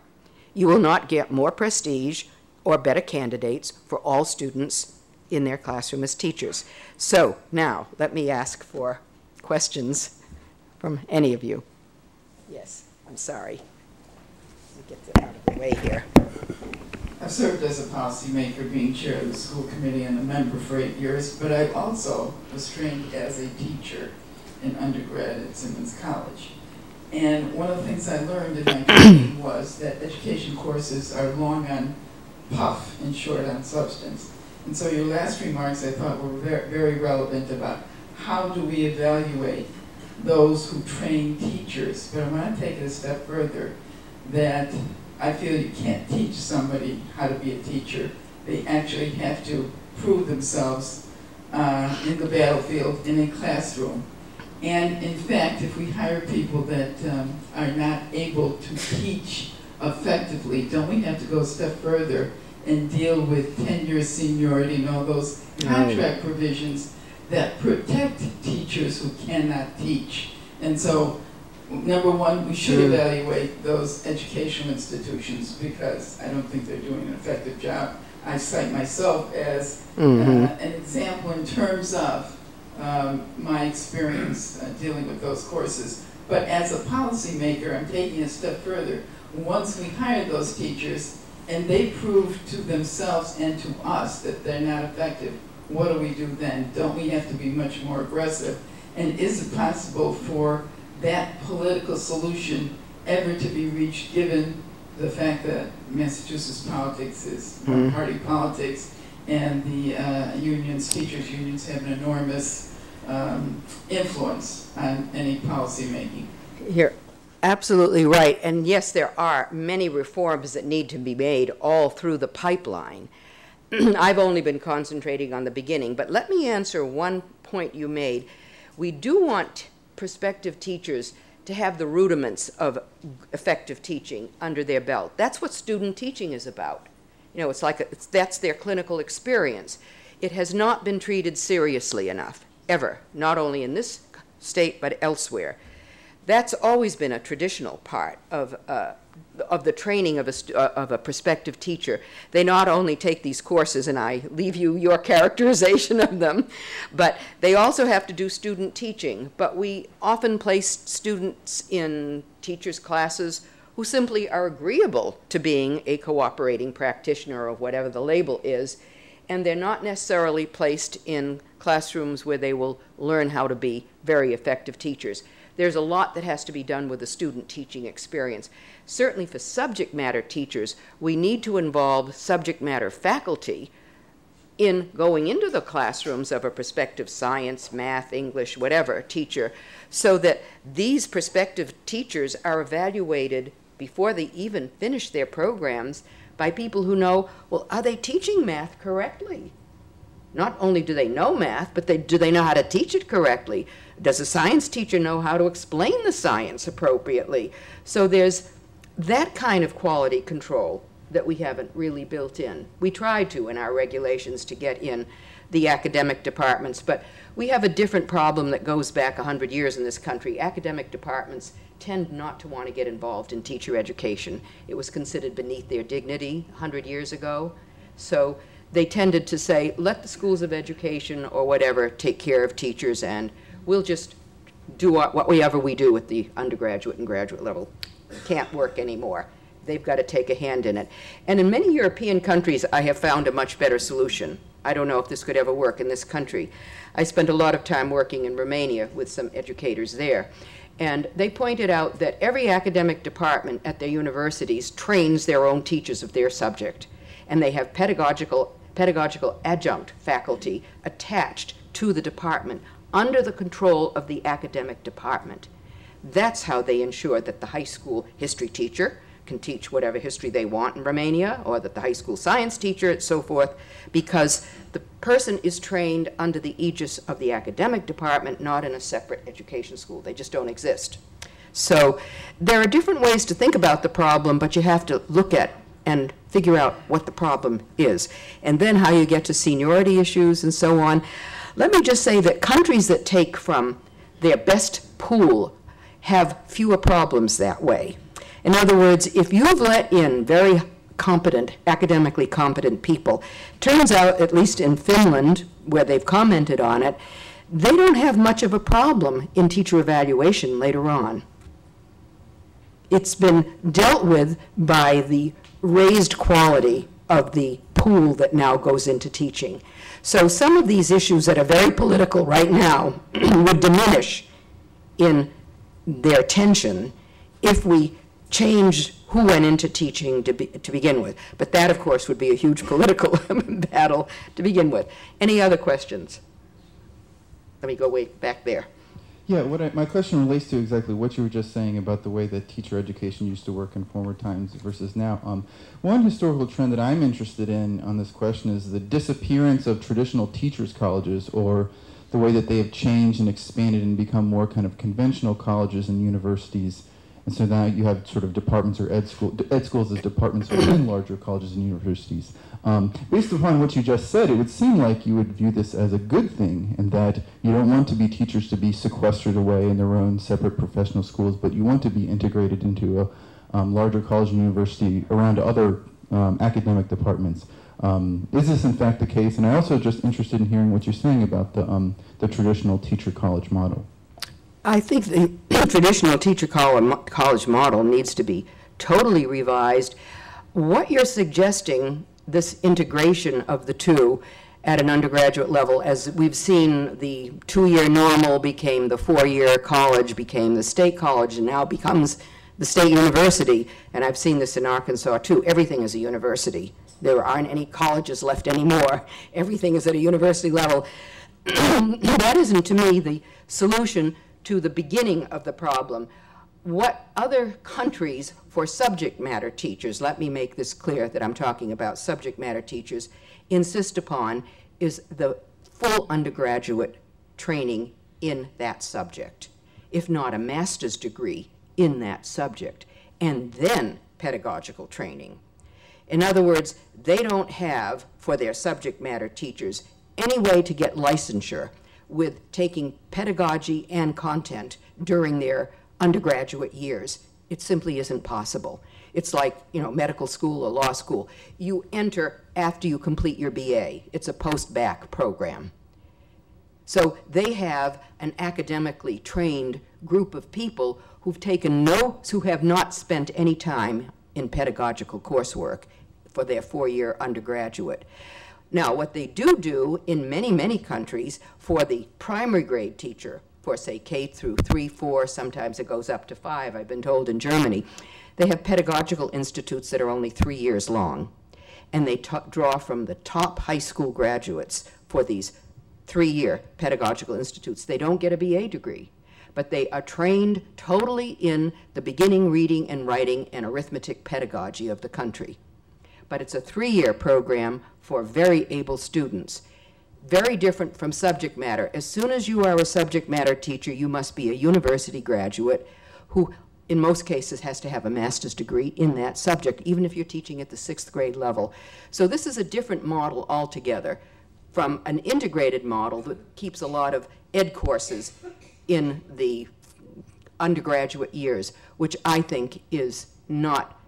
you will not get more prestige or better candidates for all students in their classroom as teachers. So now, let me ask for questions from any of you. Yes, I'm sorry. Let me get that out of the way here. I've served as a policymaker, being chair of the school committee and a member for 8 years, but I also was trained as a teacher. in undergrad at Simmons College. And one of the things I learned in my training was that education courses are long on puff and short on substance. And so your last remarks I thought were very, very relevant about how do we evaluate those who train teachers. But I want to take it a step further, that I feel you can't teach somebody how to be a teacher. They actually have to prove themselves in the battlefield, in a classroom. And in fact, if we hire people that are not able to teach effectively, don't we have to go a step further and deal with tenure, seniority, and all those contract provisions that protect teachers who cannot teach? And so, number one, we should evaluate those educational institutions, because I don't think they're doing an effective job. I cite myself as an example in terms of my experience dealing with those courses. But as a policymaker, I'm taking a step further. Once we hire those teachers and they prove to themselves and to us that they're not effective, what do we do then? Don't we have to be much more aggressive? And is it possible for that political solution ever to be reached, given the fact that Massachusetts politics is party politics, and the teachers' unions have an enormous influence on any policy making? You're absolutely right. And yes, there are many reforms that need to be made all through the pipeline. I've only been concentrating on the beginning, but let me answer one point you made. We do want prospective teachers to have the rudiments of effective teaching under their belt. That's what student teaching is about. You know, it's like that's their clinical experience. It has not been treated seriously enough, ever, not only in this state but elsewhere. That's always been a traditional part of the training of a prospective teacher. They not only take these courses, and I leave you your characterization of them, but they also have to do student teaching. But we often place students in teachers' classes who simply are agreeable to being a cooperating practitioner, or whatever the label is, and they're not necessarily placed in classrooms where they will learn how to be very effective teachers. There's a lot that has to be done with the student teaching experience. Certainly for subject matter teachers, we need to involve subject matter faculty in going into the classrooms of a prospective science, math, English, whatever teacher, so that these prospective teachers are evaluated before they even finish their programs by people who know, well, are they teaching math correctly? Not only do they know math, but do they know how to teach it correctly? Does a science teacher know how to explain the science appropriately? So there's that kind of quality control that we haven't really built in. We tried to in our regulations to get in the academic departments, but we have a different problem that goes back 100 years in this country. Academic departments tend not to want to get involved in teacher education. It was considered beneath their dignity 100 years ago. So they tended to say, let the schools of education or whatever take care of teachers, and we'll just do whatever we do at the undergraduate and graduate level. Can't work anymore. They've got to take a hand in it. And in many European countries, I have found a much better solution. I don't know if this could ever work in this country. I spent a lot of time working in Romania with some educators there. And they pointed out that every academic department at their universities trains their own teachers of their subject. And they have pedagogical adjunct faculty attached to the department under the control of the academic department. That's how they ensure that the high school history teacher can teach whatever history they want in Romania, or that the high school science teacher, and so forth, because the person is trained under the aegis of the academic department, not in a separate education school. They just don't exist. So there are different ways to think about the problem, but you have to look at and figure out what the problem is, and then how you get to seniority issues and so on. Let me just say that countries that take from their best pool have fewer problems that way. In other words, if you've let in very competent, academically competent people, turns out, at least in Finland, where they've commented on it, they don't have much of a problem in teacher evaluation later on. It's been dealt with by the raised quality of the pool that now goes into teaching. So some of these issues that are very political right now would diminish in their tension if we changed who went into teaching to begin with. But that, of course, would be a huge political battle to begin with. Any other questions? Let me go way back there. Yeah, my question relates to exactly what you were just saying about the way that teacher education used to work in former times versus now. One historical trend that I'm interested in on this question is the disappearance of traditional teachers' colleges, or the way that they have changed and expanded and become more kind of conventional colleges and universities. And so now you have sort of departments or ed schools as departments within larger colleges and universities. Based upon what you just said, it would seem like you would view this as a good thing, and that you don't want to be teachers to be sequestered away in their own separate professional schools, but you want to be integrated into a larger college and university around other academic departments. Is this in fact the case? And I'm also just interested in hearing what you're saying about the traditional teacher college model. I think the traditional teacher college model needs to be totally revised. What you're suggesting, this integration of the two at an undergraduate level, as we've seen the 2-year normal became the 4-year college, became the state college, and now becomes the state university, and I've seen this in Arkansas too. Everything is a university. There aren't any colleges left anymore. Everything is at a university level. That isn't, to me, the solution to the beginning of the problem. What other countries for subject matter teachers, let me make this clear that I'm talking about subject matter teachers, insist upon is the full undergraduate training in that subject, if not a master's degree in that subject, and then pedagogical training. In other words, they don't have, for their subject matter teachers, any way to get licensure with taking pedagogy and content during their undergraduate years. It simply isn't possible. It's like, medical school or law school. You enter after you complete your BA. It's a post-bac program. So they have an academically trained group of people who've taken notes, who have not spent any time in pedagogical coursework for their 4-year undergraduate. Now, what they do in many, many countries for the primary grade teacher, for say K through 3, 4, sometimes it goes up to 5, I've been told in Germany, they have pedagogical institutes that are only 3 years long. And they draw from the top high school graduates for these 3-year pedagogical institutes. They don't get a BA degree, but they are trained totally in the beginning reading and writing and arithmetic pedagogy of the country. But it's a 3-year program for very able students. Very different from subject matter. As soon as you are a subject matter teacher, you must be a university graduate who, in most cases, has to have a master's degree in that subject, even if you're teaching at the 6th grade level. So this is a different model altogether from an integrated model that keeps a lot of ed courses in the undergraduate years, which I think is not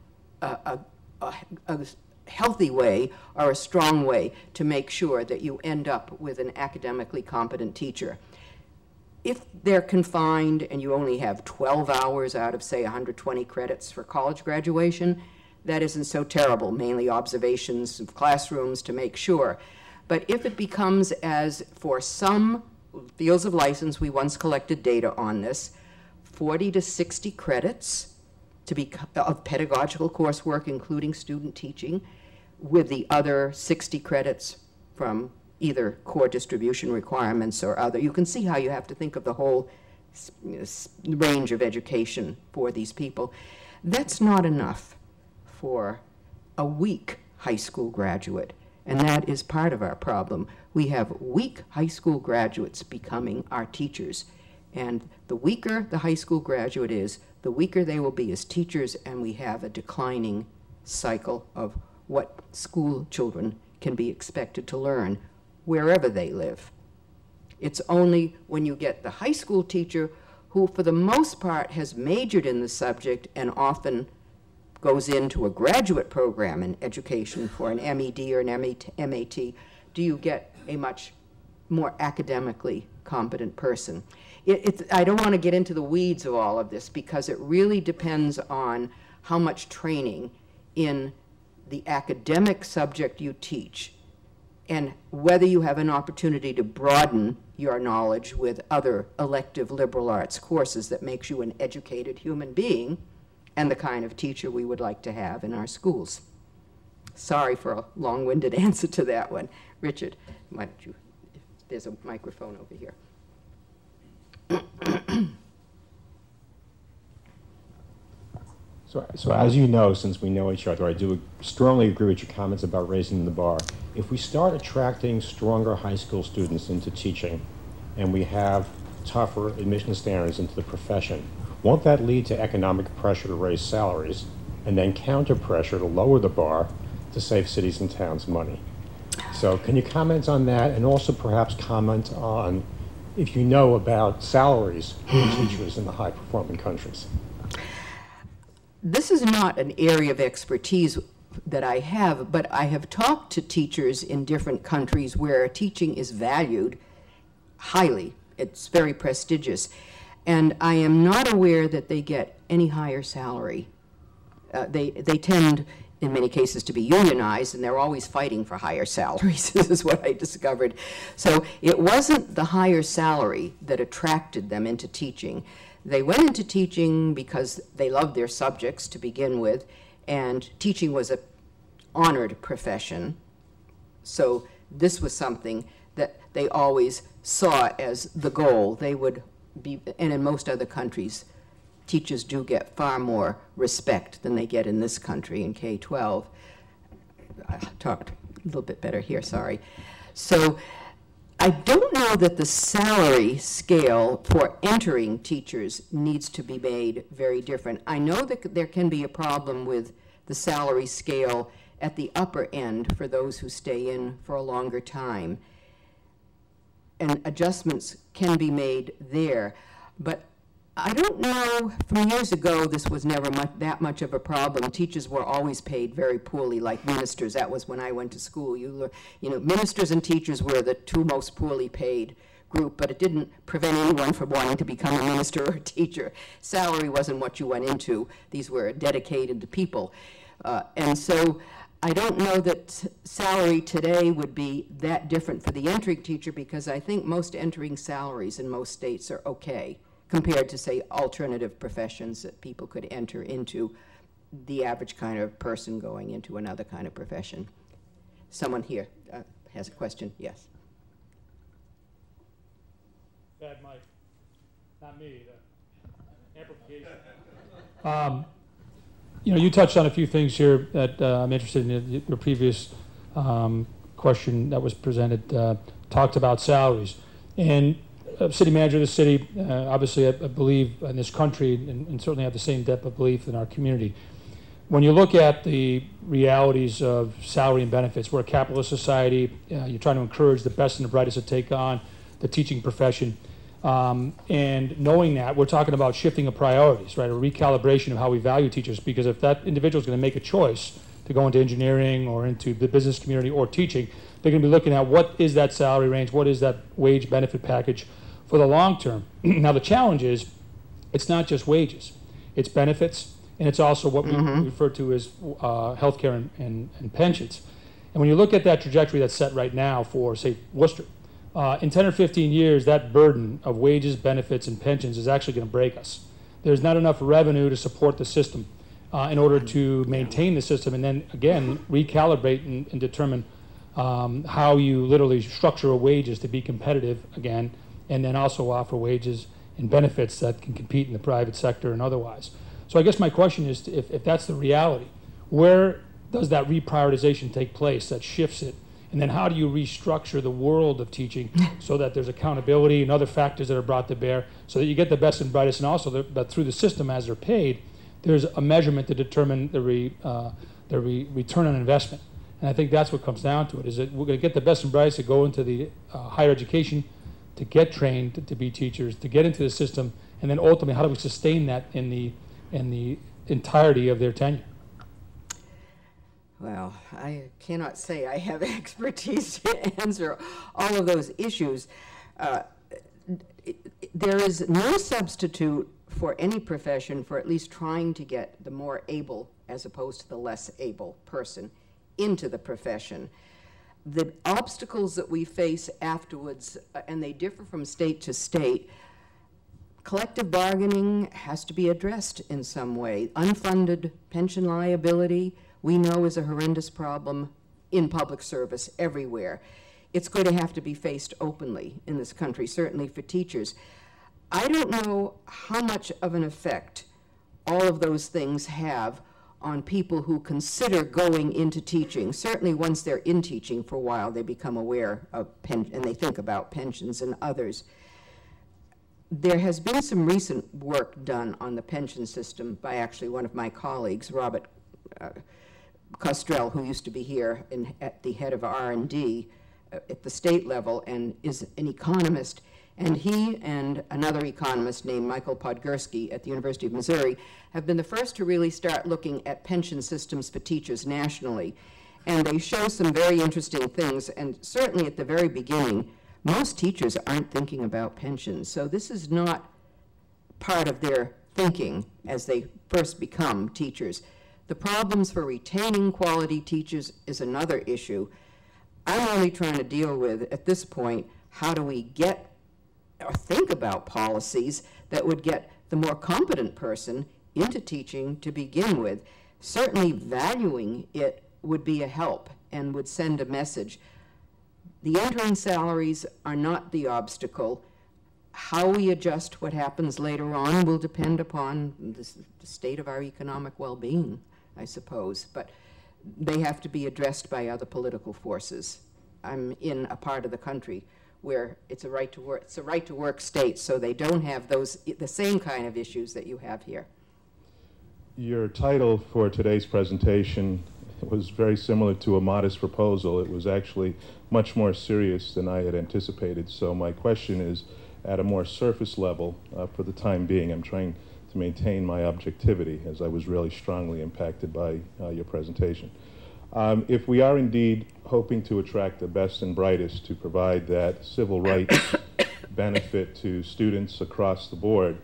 a healthy way or a strong way to make sure that you end up with an academically competent teacher. If they're confined and you only have 12 hours out of, say, 120 credits for college graduation, that isn't so terrible, mainly observations of classrooms to make sure. But if it becomes, as for some fields of license, we once collected data on this, 40 to 60 credits to be of pedagogical coursework, including student teaching, with the other 60 credits from either core distribution requirements or other. You can see how you have to think of the whole range of education for these people. That's not enough for a weak high school graduate, and that is part of our problem. We have weak high school graduates becoming our teachers, and the weaker the high school graduate is, the weaker they will be as teachers, and we have a declining cycle of what school children can be expected to learn wherever they live. It's only when you get the high school teacher who, for the most part, has majored in the subject and often goes into a graduate program in education for an MED or an MAT, do you get a much more academically competent person. I don't want to get into the weeds of all of this because it really depends on how much training in the academic subject you teach and whether you have an opportunity to broaden your knowledge with other elective liberal arts courses that makes you an educated human being and the kind of teacher we would like to have in our schools. Sorry for a long-winded answer to that one. Richard, why don't you, there's a microphone over here. So as you know, since we know each other, I do strongly agree with your comments about raising the bar. If we start attracting stronger high school students into teaching, and we have tougher admission standards into the profession, won't that lead to economic pressure to raise salaries, and then counter pressure to lower the bar to save cities and towns money? So can you comment on that, and also perhaps comment on if you know about salaries for teachers in the high-performing countries? This is not an area of expertise that I have, but I have talked to teachers in different countries where teaching is valued highly. It's very prestigious. And I am not aware that they get any higher salary. They tend, in many cases, to be unionized, and they're always fighting for higher salaries. This is what I discovered. So it wasn't the higher salary that attracted them into teaching. They went into teaching because they loved their subjects to begin with, and teaching was an honored profession. So this was something that they always saw as the goal. They would be, and in most other countries, teachers do get far more respect than they get in this country in K-12. I talked a little bit better here, sorry. So I don't know that the salary scale for entering teachers needs to be made very different. I know that there can be a problem with the salary scale at the upper end for those who stay in for a longer time, and adjustments can be made there. But I don't know, from years ago, this was never that much of a problem. Teachers were always paid very poorly, like ministers. That was when I went to school. You know, ministers and teachers were the two most poorly paid group, but it didn't prevent anyone from wanting to become a minister or a teacher. Salary wasn't what you went into. These were dedicated people. And so I don't know that salary today would be that different for the entering teacher, because I think most entering salaries in most states are okay, compared to, say, alternative professions that people could enter into, the average kind of person going into another kind of profession. Someone here has a question. Yes. Bad mic. Not me. Amplification. You know, you touched on a few things here that I'm interested in. Your previous question that was presented talked about salaries. And city manager of the city, obviously I believe in this country, and certainly have the same depth of belief in our community. When you look at the realities of salary and benefits, we're a capitalist society. You're trying to encourage the best and the brightest to take on the teaching profession. And knowing that, we're talking about shifting of priorities, right? A recalibration of how we value teachers, because if that individual is going to make a choice to go into engineering or into the business community or teaching, they're going to be looking at what is that salary range, what is that wage benefit package for the long term. Now the challenge is, it's not just wages, it's benefits, and it's also what we refer to as healthcare and pensions. And when you look at that trajectory that's set right now for, say, Worcester, in 10 or 15 years, that burden of wages, benefits, and pensions is actually going to break us. There's not enough revenue to support the system in order to maintain the system, and then again recalibrate and determine how you literally structure wages to be competitive again, and then also offer wages and benefits that can compete in the private sector and otherwise. So I guess my question is, if that's the reality, where does that reprioritization take place that shifts it? And then how do you restructure the world of teaching so that there's accountability and other factors that are brought to bear so that you get the best and brightest, and also that through the system as they're paid, there's a measurement to determine the return on investment. And I think that's what comes down to it, is that we're going to get the best and brightest to go into the higher education, to get trained to be teachers, to get into the system, and then ultimately how do we sustain that in the entirety of their tenure? Well, I cannot say I have expertise to answer all of those issues. There is no substitute for any profession for at least trying to get the more able, as opposed to the less able person, into the profession. the obstacles that we face afterwards, and they differ from state to state. Collective bargaining has to be addressed in some way. Unfunded pension liability, we know, is a horrendous problem in public service everywhere. It's going to have to be faced openly in this country, certainly for teachers. I don't know how much of an effect all of those things have on people who consider going into teaching. Certainly once they're in teaching for a while, they become aware of and they think about pensions and others. There has been some recent work done on the pension system by actually one of my colleagues, Robert Costrell, who used to be here at the head of R&D at the state level and is an economist. And he and another economist named Michael Podgorski at the University of Missouri have been the first to really start looking at pension systems for teachers nationally. And they show some very interesting things, and certainly at the very beginning, most teachers aren't thinking about pensions. So this is not part of their thinking as they first become teachers. The problems for retaining quality teachers is another issue. I'm only trying to deal with, at this point, how do we get or think about policies that would get the more competent person into teaching to begin with. Certainly valuing it would be a help and would send a message. The entering salaries are not the obstacle. How we adjust what happens later on will depend upon the state of our economic well-being, I suppose, but they have to be addressed by other political forces. I'm in a part of the country where it's a right to work state, so they don't have the same kind of issues that you have here. Your title for today's presentation was very similar to a modest proposal. It was actually much more serious than I had anticipated. So my question is, at a more surface level, for the time being, I'm trying to maintain my objectivity, as I was really strongly impacted by your presentation. If we are indeed hoping to attract the best and brightest to provide that civil rights benefit to students across the board,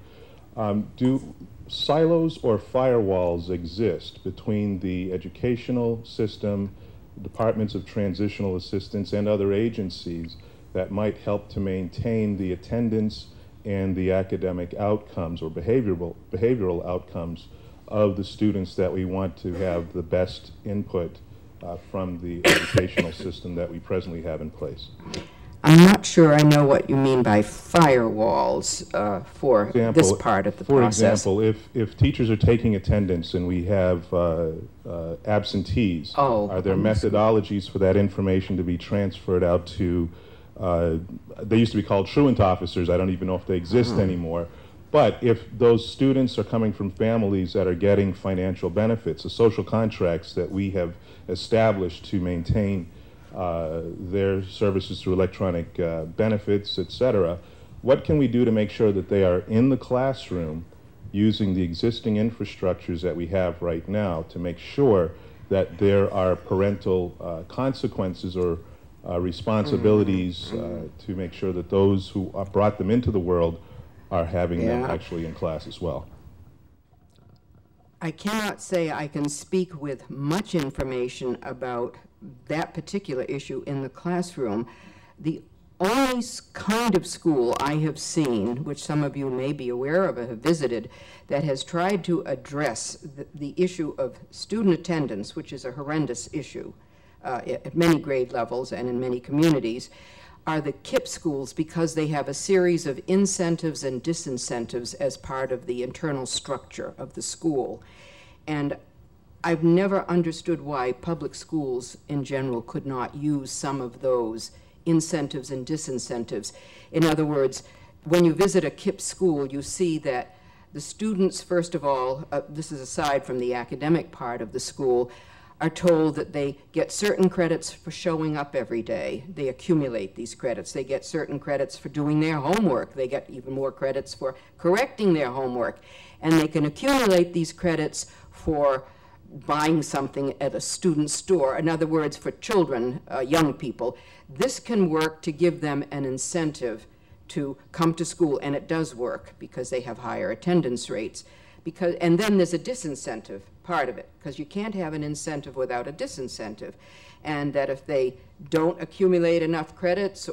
do silos or firewalls exist between the educational system, departments of transitional assistance, and other agencies that might help to maintain the attendance and the academic outcomes or behavioral outcomes of the students that we want to have the best input from the educational system that we presently have in place? I'm not sure I know what you mean by firewalls for this part of the process. For example, if teachers are taking attendance and we have absentees, are there methodologies for that information to be transferred out to, they used to be called truant officers, I don't even know if they exist anymore, but if those students are coming from families that are getting financial benefits, the social contracts that we have established to maintain their services through electronic benefits, etc. What can we do to make sure that they are in the classroom using the existing infrastructures that we have right now to make sure that there are parental consequences or responsibilities to make sure that those who brought them into the world are having them actually in class as well? I cannot say I can speak with much information about that particular issue in the classroom. The only kind of school I have seen, which some of you may be aware of or have visited, that has tried to address the issue of student attendance, which is a horrendous issue at many grade levels and in many communities, are the KIPP schools, because they have a series of incentives and disincentives as part of the internal structure of the school. And I've never understood why public schools in general could not use some of those incentives and disincentives. In other words, when you visit a KIPP school, you see that the students, first of all, this is aside from the academic part of the school, are told that they get certain credits for showing up every day. They accumulate these credits. They get certain credits for doing their homework. They get even more credits for correcting their homework. And they can accumulate these credits for buying something at a student store. In other words, for children, young people. This can work to give them an incentive to come to school, and it does work because they have higher attendance rates. because, and then there's a disincentive part of it, because you can't have an incentive without a disincentive. And that if they don't accumulate enough credits,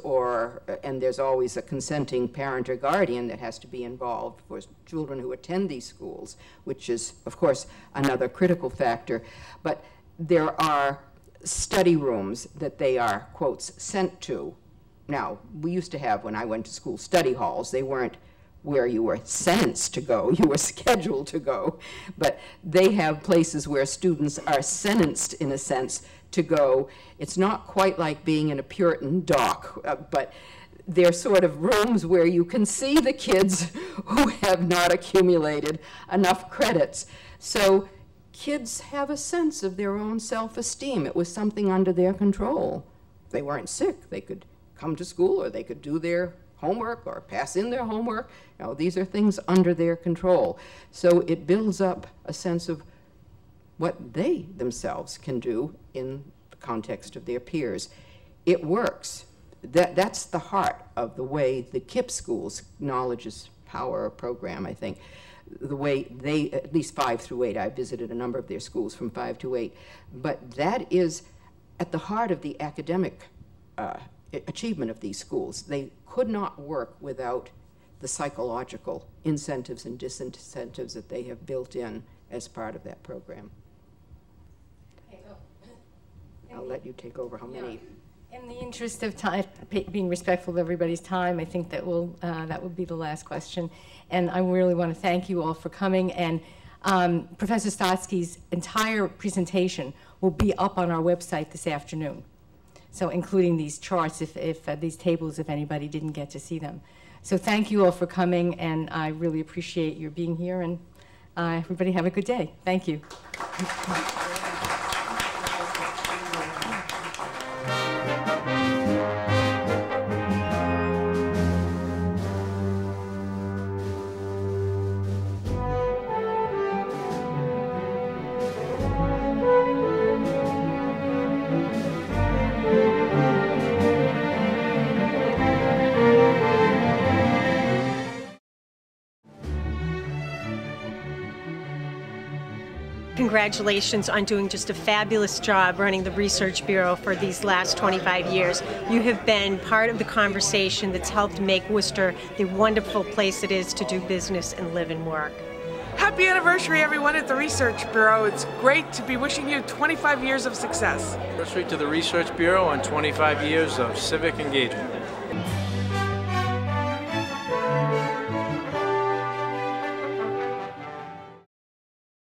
and there's always a consenting parent or guardian that has to be involved for children who attend these schools, which is, of course, another critical factor. But there are study rooms that they are, quotes, sent to. Now, we used to have, when I went to school, study halls. They weren't where you were sentenced to go, you were scheduled to go. But they have places where students are sentenced, in a sense, to go. It's not quite like being in a Puritan dock, but they're sort of rooms where you can see the kids who have not accumulated enough credits. So kids have a sense of their own self-esteem. It was something under their control. If they weren't sick, they could come to school, or they could do their homework or pass in their homework. You know, these are things under their control. So it builds up a sense of what they themselves can do in the context of their peers. It works. That's the heart of the way the KIPP schools, Knowledge is Power program, I think, the way they, at least 5 through 8, I visited a number of their schools from 5 to 8, but that is at the heart of the academic achievement of these schools. They could not work without the psychological incentives and disincentives that they have built in as part of that program. I'll let you take over. How many? In the interest of time, being respectful of everybody's time, I think that that will be the last question. And I really want to thank you all for coming. And Professor Stotsky's entire presentation will be up on our website this afternoon. So including these charts, if these tables, if anybody didn't get to see them. So thank you all for coming, and I really appreciate your being here, and everybody have a good day. Thank you. Congratulations on doing just a fabulous job running the Research Bureau for these last 25 years. You have been part of the conversation that's helped make Worcester the wonderful place it is to do business and live and work. Happy anniversary, everyone at the Research Bureau. It's great to be wishing you 25 years of success. Anniversary to the Research Bureau and 25 years of civic engagement.